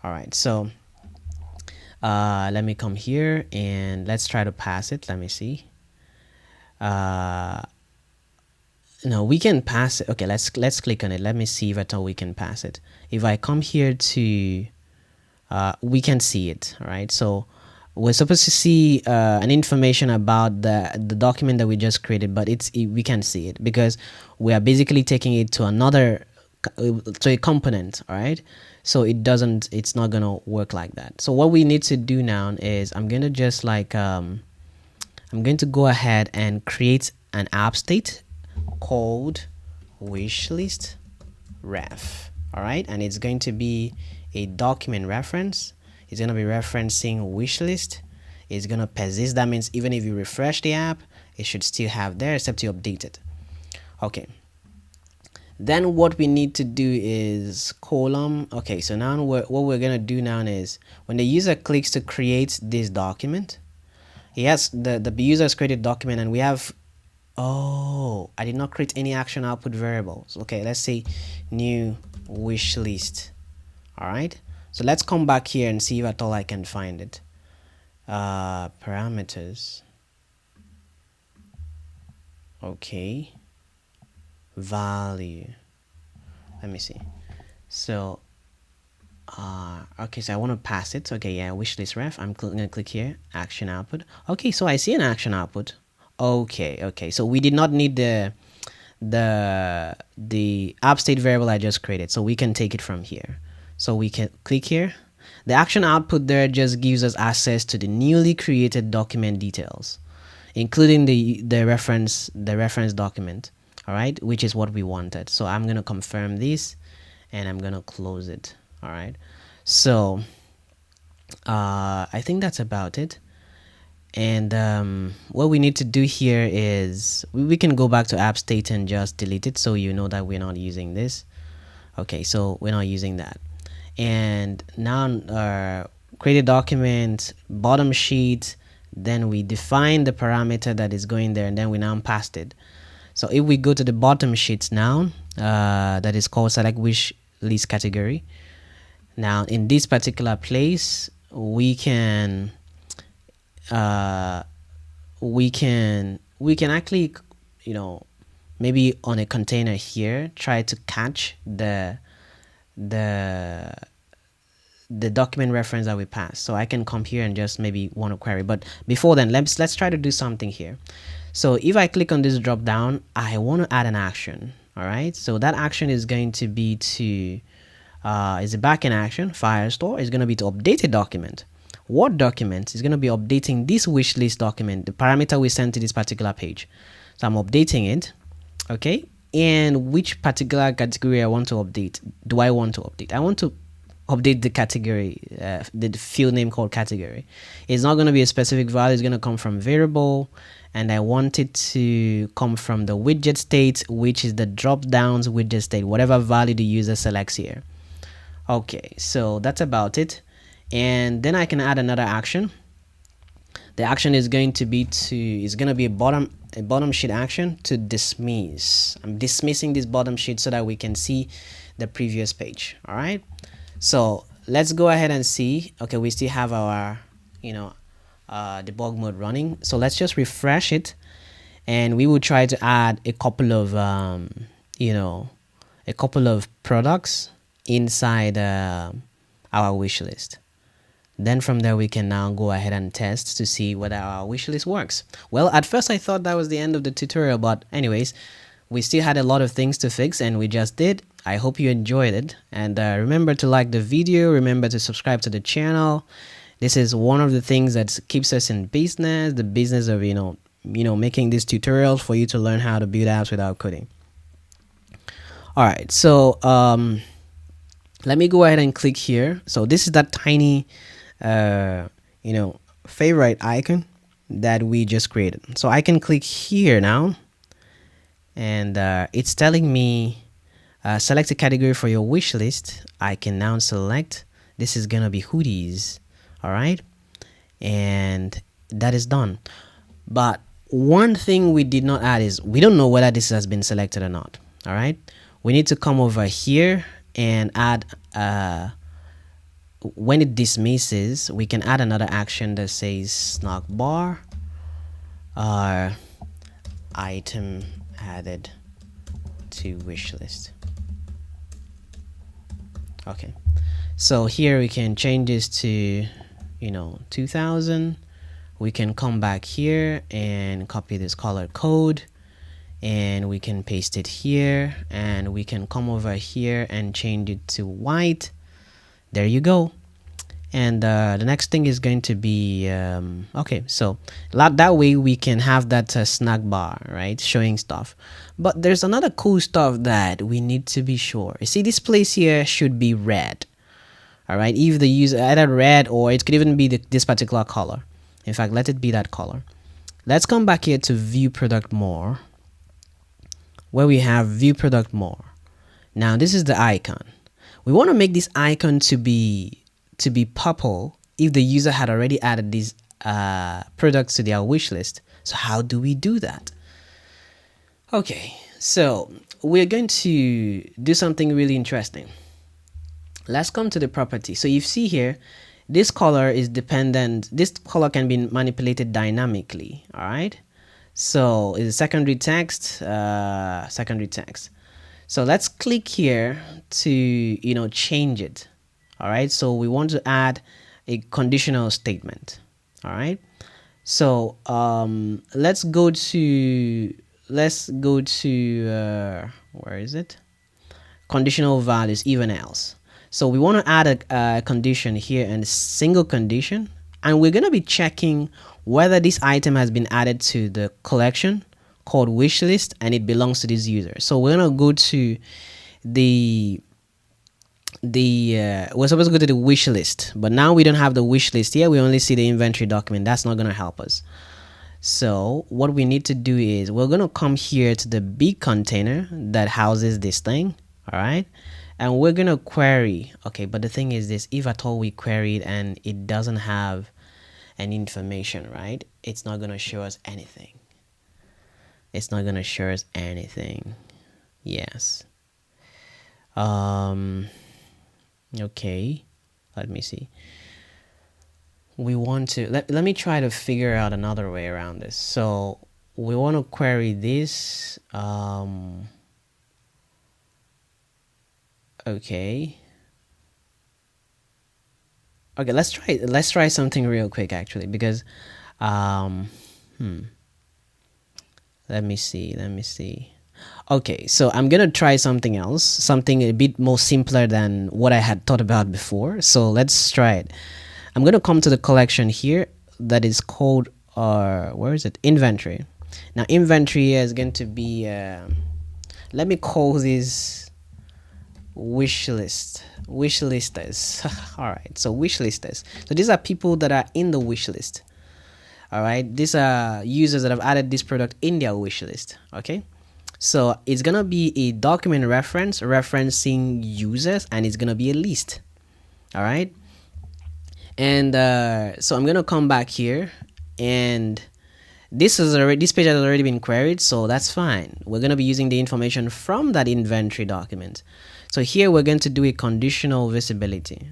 All right, so let me come here and let's try to pass it. Let me see. No, we can pass it. Okay, let's click on it. Let me see if at all we can pass it. If I come here to we can see it. All right, so we're supposed to see an information about the document that we just created, but we can't see it because we are basically taking it to a component. All right, so it's not gonna work like that. So what we need to do now is I'm gonna just like I'm going to go ahead and create an app state called wishlist ref. All right, and it's going to be a document reference. It's going to be referencing wishlist. It's going to persist. That means even if you refresh the app, it should still have there except you update it. Okay, then what we need to do is column. Okay, so now what we're going to do now is when the user clicks to create this document, yes, the user has created document, and we have, oh, I did not create any action output variables. Okay, let's say new wish list. All right, so let's come back here and see if at all I can find it. Parameters. Okay, value. Let me see. So okay, so I want to pass it. Okay, yeah, wishlist ref. I'm gonna click here, action output. Okay, so I see an action output. Okay, so we did not need the app state variable I just created, so we can take it from here. So we can click here. The action output there just gives us access to the newly created document details, including the reference document. All right, which is what we wanted. So I'm gonna confirm this, and I'm gonna close it. All right, so I think that's about it. And what we need to do here is we can go back to app state and just delete it, so you know that we're not using this. Okay, so we're not using that. And now create a document, bottom sheet, then we define the parameter that is going there, and then we now passed it. So if we go to the bottom sheets now, that is called select wish list category. Now in this particular place, we can actually, you know, maybe on a container here, try to catch the document reference that we passed. So I can come here and just maybe want to query. But before then, let's try to do something here. So if I click on this drop down, I want to add an action. All right. So that action is going to be to is a backend action. Firestore is going to be to update a document. What document is going to be updating this wish list document, the parameter we sent to this particular page. So I'm updating it. Okay. And which particular category I want to update? Do I want to update? I want to update the category, the field name called category. It's not going to be a specific value. It's going to come from variable, and I want it to come from the widget state, which is the drop downs widget state, whatever value the user selects here. Okay, so that's about it. And then I can add another action. The action is going to be a bottom sheet action to dismiss. I'm dismissing this bottom sheet so that we can see the previous page. All right. So let's go ahead and see. Okay, we still have our, debug mode running. So let's just refresh it, and we will try to add a couple of, products inside our wish list. Then from there, we can now go ahead and test to see whether our wish list works. Well, at first I thought that was the end of the tutorial, but anyways, we still had a lot of things to fix, and we just did. I hope you enjoyed it, and remember to like the video, remember to subscribe to the channel. This is one of the things that keeps us in business, the business of making these tutorials for you to learn how to build apps without coding. All right, so let me go ahead and click here. So this is that tiny favorite icon that we just created. So I can click here now, and it's telling me select a category for your wish list. I can now select, this is gonna be hoodies. All right, and that is done. But one thing we did not add is we don't know whether this has been selected or not. All right, we need to come over here and add when it dismisses, we can add another action that says snag bar item added to wish list. Okay, so here we can change this to 2000. We can come back here and copy this color code, and we can paste it here, and we can come over here and change it to white. There you go. And the next thing is going to be okay, so that way we can have that snag bar, right, showing stuff. But there's another cool stuff that we need to be sure. You see, this place here should be red. All right, if the user either red, or it could even be this particular color. In fact, let it be that color. Let's come back here to view product more, where we have view product more. Now this is the icon. We want to make this icon to be purple if the user had already added these products to their wish list. So how do we do that? Okay, so we're going to do something really interesting. Let's come to the property. So you see here, this color is dependent. This color can be manipulated dynamically. All right. So it's secondary text, secondary text. So let's click here to change it. All right. So we want to add a conditional statement. All right. So let's go to where is it? Conditional values, even else. So we want to add a condition here, and a single condition, and we're going to be checking whether this item has been added to the collection called wishlist and it belongs to this user. So we're going to go to the we're supposed to go to the wish list, but now we don't have the wish list here. We only see the inventory document. That's not going to help us. So what we need to do is we're going to come here to the big container that houses this thing. All right. And we're going to query. Okay. But the thing is this, if at all we query it and it doesn't have any information, right? It's not going to show us anything. It's not going to show us anything. Yes. Okay. Let me see. We want to let me try to figure out another way around this. So we want to query this. Okay. Let's try something real quick actually, because let me see. Okay, so I'm gonna try something else, something a bit more simpler than what I had thought about before. So let's try it. I'm gonna come to the collection here that is called where is it? Inventory. Now inventory is going to be let me call this wishlisters. All right, so wishlisters. So these are people that are in the wish list. All right, these are users that have added this product in their wish list. Okay, so it's gonna be a document reference referencing users, and it's gonna be a list. All right, and so I'm gonna come back here, and this page has already been queried, so that's fine. We're gonna be using the information from that inventory document. So here we're going to do a conditional visibility.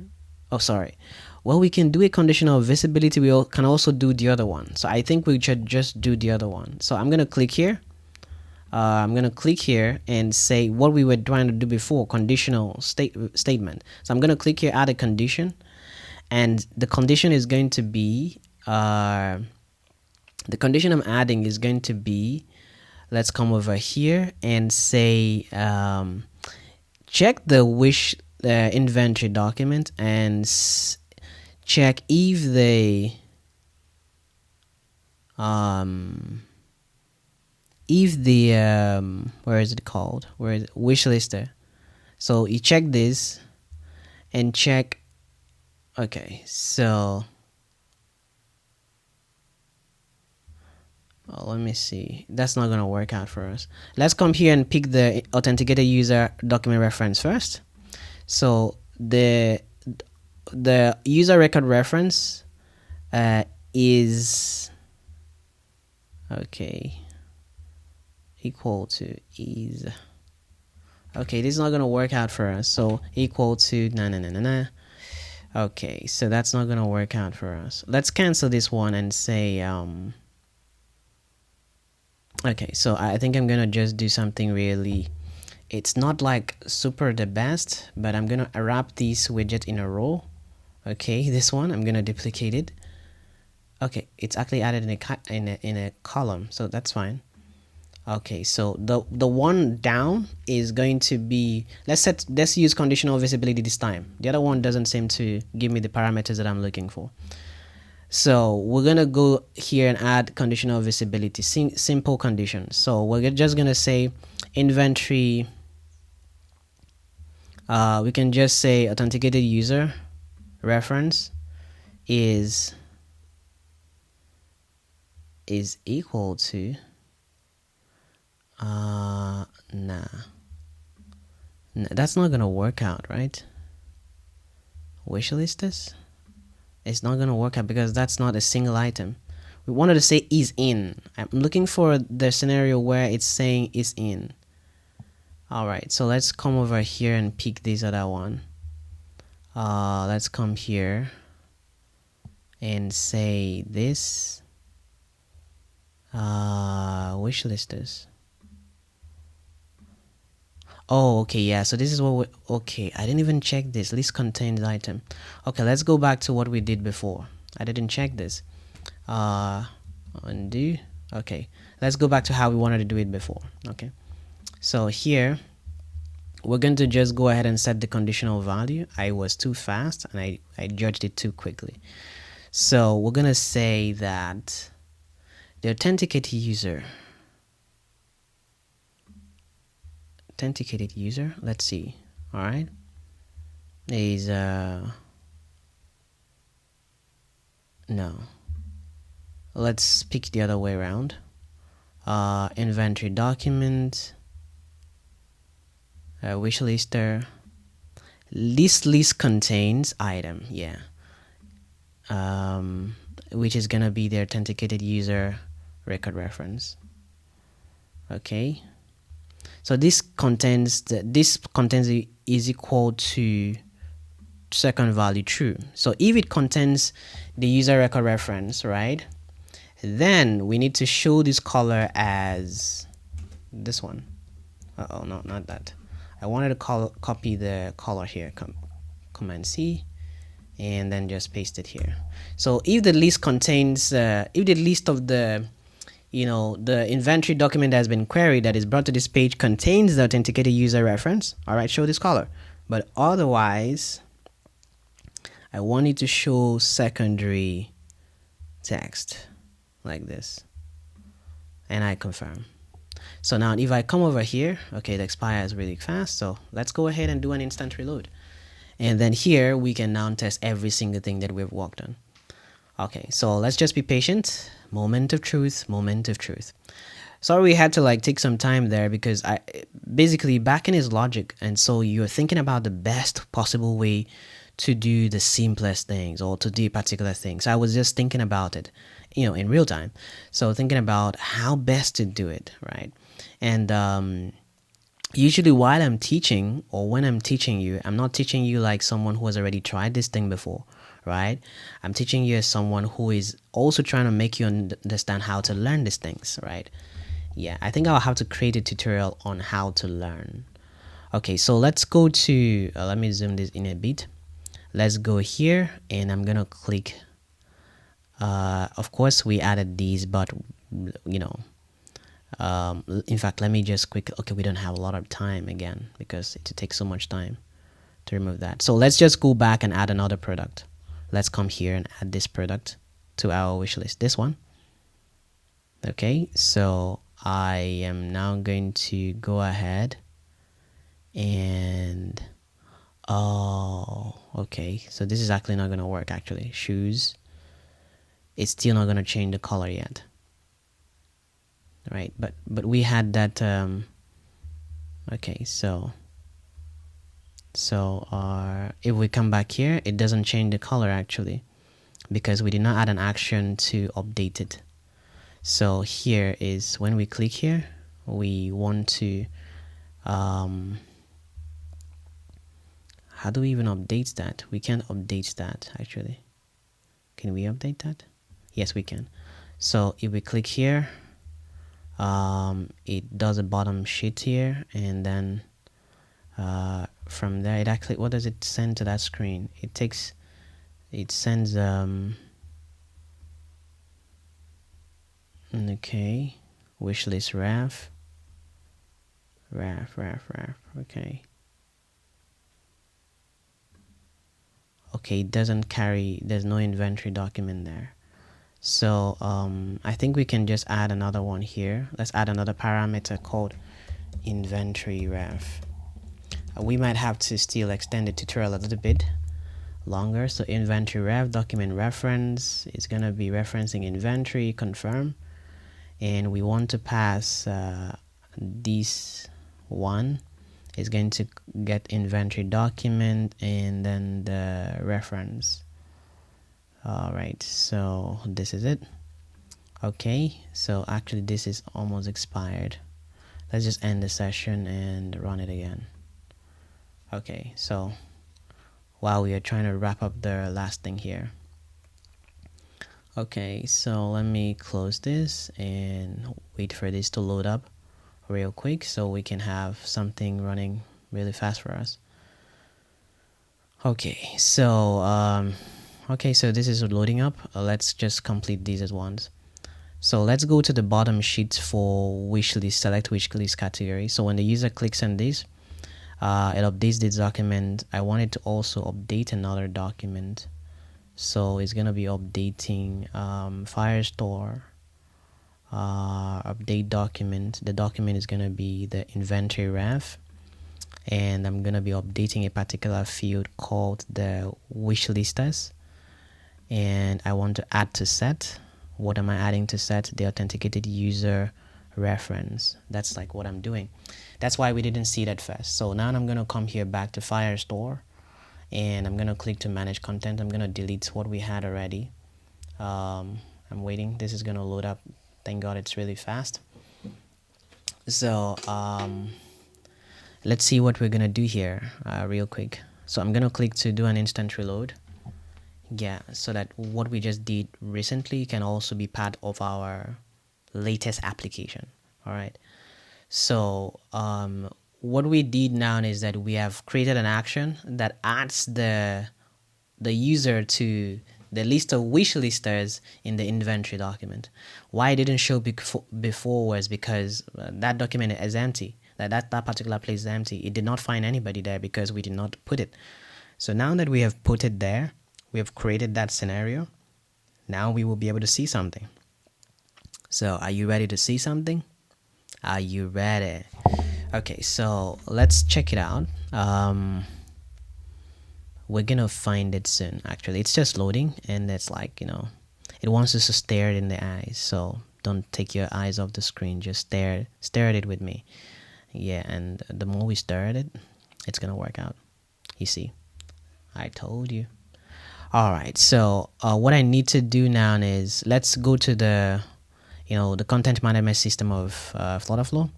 Oh, sorry. Well, we can do a conditional visibility. We can also do the other one. So I think we should just do the other one. So I'm gonna click here. I'm gonna click here and say what we were trying to do before, conditional statement. So I'm gonna click here, add a condition, and the condition is going to be the condition I'm adding is going to be, let's come over here and say check the wish inventory document and check if the where is it called, where is it? Wish lister. So you check this and check. Okay, so let me see. That's not gonna work out for us. Let's come here and pick the authenticated user document reference first. So the user record reference is okay equal to is okay. This is not gonna work out for us. So equal to nah. Okay, so that's not gonna work out for us. Let's cancel this one and say okay, so I think I'm gonna just do something really, it's not like super the best, but I'm gonna wrap this widget in a row. Okay, this one I'm gonna duplicate it. Okay, it's actually added in a column, so that's fine. Okay, so the one down is going to be, let's use conditional visibility this time. The other one doesn't seem to give me the parameters that I'm looking for. So we're gonna go here and add conditional visibility, simple condition. So we're just gonna say inventory. We can just say authenticated user reference is equal to nah, that's not gonna work out, right? Wishlisters, it's not gonna work out because that's not a single item. We wanted to say is in. I'm looking for the scenario where it's saying is in. All right, so let's come over here and pick this other one. Let's come here and say this wishlisters. Oh, okay, yeah, so this is what okay, I didn't even check this. List contains item. Okay, let's go back to what we did before. I didn't check this. Undo. Okay, let's go back to how we wanted to do it before. Okay, so here we're going to just go ahead and set the conditional value. I was too fast and I judged it too quickly. So we're gonna say that the authenticated user, let's see. All right, is no, let's pick the other way around. Inventory document, wish lister, list contains item, yeah, which is gonna be the authenticated user record reference. Okay, so this contains is equal to second value true. So if it contains the user record reference, right, then we need to show this color as this one. Oh no, not that. I wanted to copy the color here. Command C, and then just paste it here. So if the list contains, if the list of the the inventory document that has been queried that is brought to this page contains the authenticated user reference, all right, show this color. But otherwise, I want it to show secondary text like this, and I confirm. So now if I come over here, okay, it expires really fast, so let's go ahead and do an instant reload. And then here we can now test every single thing that we've worked on. Okay, so let's just be patient. Moment of truth, moment of truth. Sorry we had to like take some time there because basically backend is logic, and so you're thinking about the best possible way to do the simplest things or to do particular things. So I was just thinking about it, in real time. So thinking about how best to do it, right? And usually while I'm teaching or when I'm teaching you, I'm not teaching you like someone who has already tried this thing before, right? I'm teaching you as someone who is also trying to make you understand how to learn these things, right? Yeah, I think I'll have to create a tutorial on how to learn. Okay, so let's go to, let me zoom this in a bit. Let's go here and I'm gonna click, of course we added these, but in fact, let me just okay, we don't have a lot of time again because it takes so much time to remove that. So let's just go back and add another product. Let's come here and add this product to our wish list, this one. Okay, so I am now going to go ahead and okay, so this is actually not going to work. Actually, shoes, it's still not going to change the color yet, right? But we had that. Okay, so if we come back here, it doesn't change the color actually because we did not add an action to update it. So here is when we click here, we want to how do we even update that? We can't update that actually. Can we update that? Yes, we can. So if we click here, it does a bottom sheet here, and then from there it actually, what does it send to that screen? It sends okay, wishlist ref, okay. Okay, it doesn't carry, there's no inventory document there. So I think we can just add another one here. Let's add another parameter called inventory ref. We might have to still extend the tutorial a little bit longer. So inventory ref document reference is going to be referencing inventory, confirm, and we want to pass this one is going to get inventory document and then the reference. All right, so this is it. Okay, so actually this is almost expired. Let's just end the session and run it again. Okay, so while we are trying to wrap up the last thing here. Okay, so let me close this and wait for this to load up real quick so we can have something running really fast for us. Okay, so so this is loading up. Let's just complete these at once. So let's go to the bottom sheet for wishlist, select wishlist category. So when the user clicks on this, it updates this document. I wanted to also update another document. So it's going to be updating Firestore update document. The document is going to be the inventory ref, and I'm gonna be updating a particular field called the wishlisters, and I want to add to set. What am I adding to set? The authenticated user reference. That's like what I'm doing. That's why we didn't see that first. So now I'm gonna come here back to Firestore, and I'm gonna click to manage content. I'm gonna delete what we had already. I'm waiting. This is gonna load up. Thank God it's really fast. So let's see what we're gonna do here real quick. So I'm gonna click to do an instant reload. Yeah, so that what we just did recently can also be part of our latest application. All right. So what we did now is that we have created an action that adds the user to the list of wish listers in the inventory document. Why it didn't show before was because that document is empty. That particular place is empty. It did not find anybody there because we did not put it. So now that we have put it there, we have created that scenario. Now we will be able to see something. So are you ready to see something? Are you ready? Okay, so let's check it out. We're gonna find it soon. Actually, it's just loading, and it's like, it wants us to stare it in the eyes. So don't take your eyes off the screen. Just stare at it with me. Yeah, and the more we stare at it, it's gonna work out. You see, I told you. All right. So what I need to do now is let's go to the the content management system of FlutterFlow.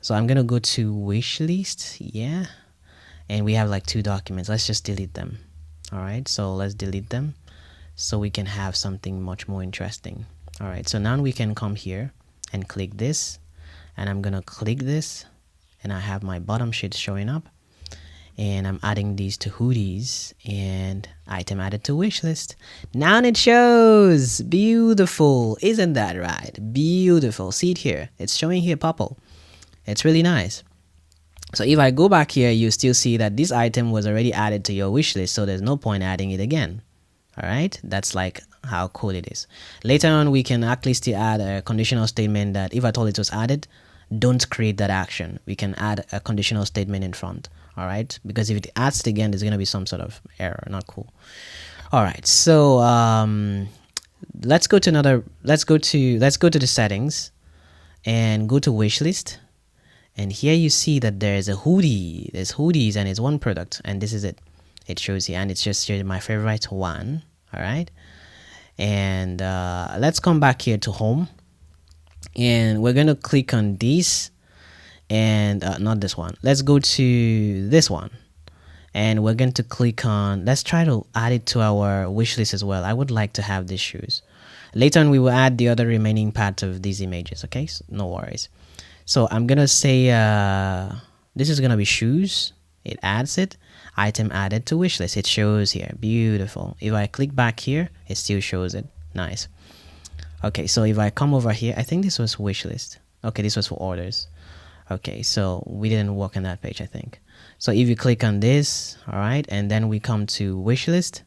So I'm gonna go to wishlist. Yeah. And we have like 2 documents. Let's just delete them. All right, so let's delete them so we can have something much more interesting. All right, so now we can come here and click this, and I'm gonna click this, and I have my bottom sheet showing up, and I'm adding these to hoodies and item added to wish list. Now it shows. Beautiful. Isn't that right? Beautiful. See it here. It's showing here purple. It's really nice. So if I go back here, you still see that this item was already added to your wish list, so there's no point adding it again. All right, that's like how cool it is. Later on, we can actually still add a conditional statement that if at all it was added, don't create that action. We can add a conditional statement in front. All right, because if it adds it again, there's gonna be some sort of error. Not cool. All right, so let's go to the settings and go to wish list. And here you see that there's a hoodie. There's hoodies and it's one product, and this is it. It shows here, and it's just my favorite one. All right, and let's come back here to home, and we're gonna click on this, and not this one. Let's go to this one, and we're going to click on. Let's try to add it to our wish list as well. I would like to have these shoes. Later on, we will add the other remaining part of these images. Okay, so no worries. So I'm gonna say this is gonna be shoes. It adds it. Item added to wishlist. It shows here. Beautiful. If I click back here, it still shows it. Nice. Okay, so if I come over here, I think this was wishlist. Okay, this was for orders. Okay, so we didn't work on that page, I think. So if you click on this, all right, and then we come to wishlist,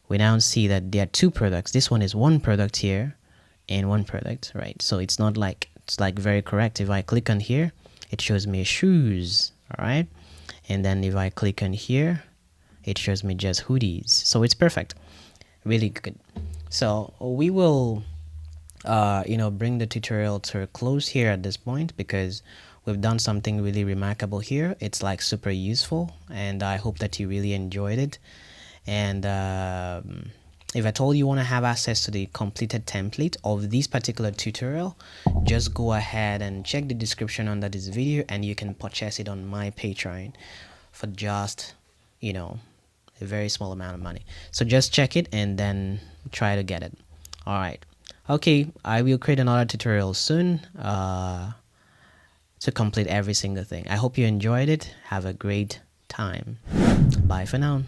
we now see that there are 2 products. This one is one product here and one product, right? So it's not like it's like very correct. If I click on here, it shows me shoes. All right, and then if I click on here, it shows me just hoodies. So it's perfect, really good. So we will bring the tutorial to a close here at this point, because we've done something really remarkable here. It's like super useful, and I hope that you really enjoyed it. And if at all you want to have access to the completed template of this particular tutorial, just go ahead and check the description under this video, and you can purchase it on my Patreon for just a very small amount of money. So just check it and then try to get it. All right, okay, I will create another tutorial soon to complete every single thing. I hope you enjoyed it. Have a great time. Bye for now.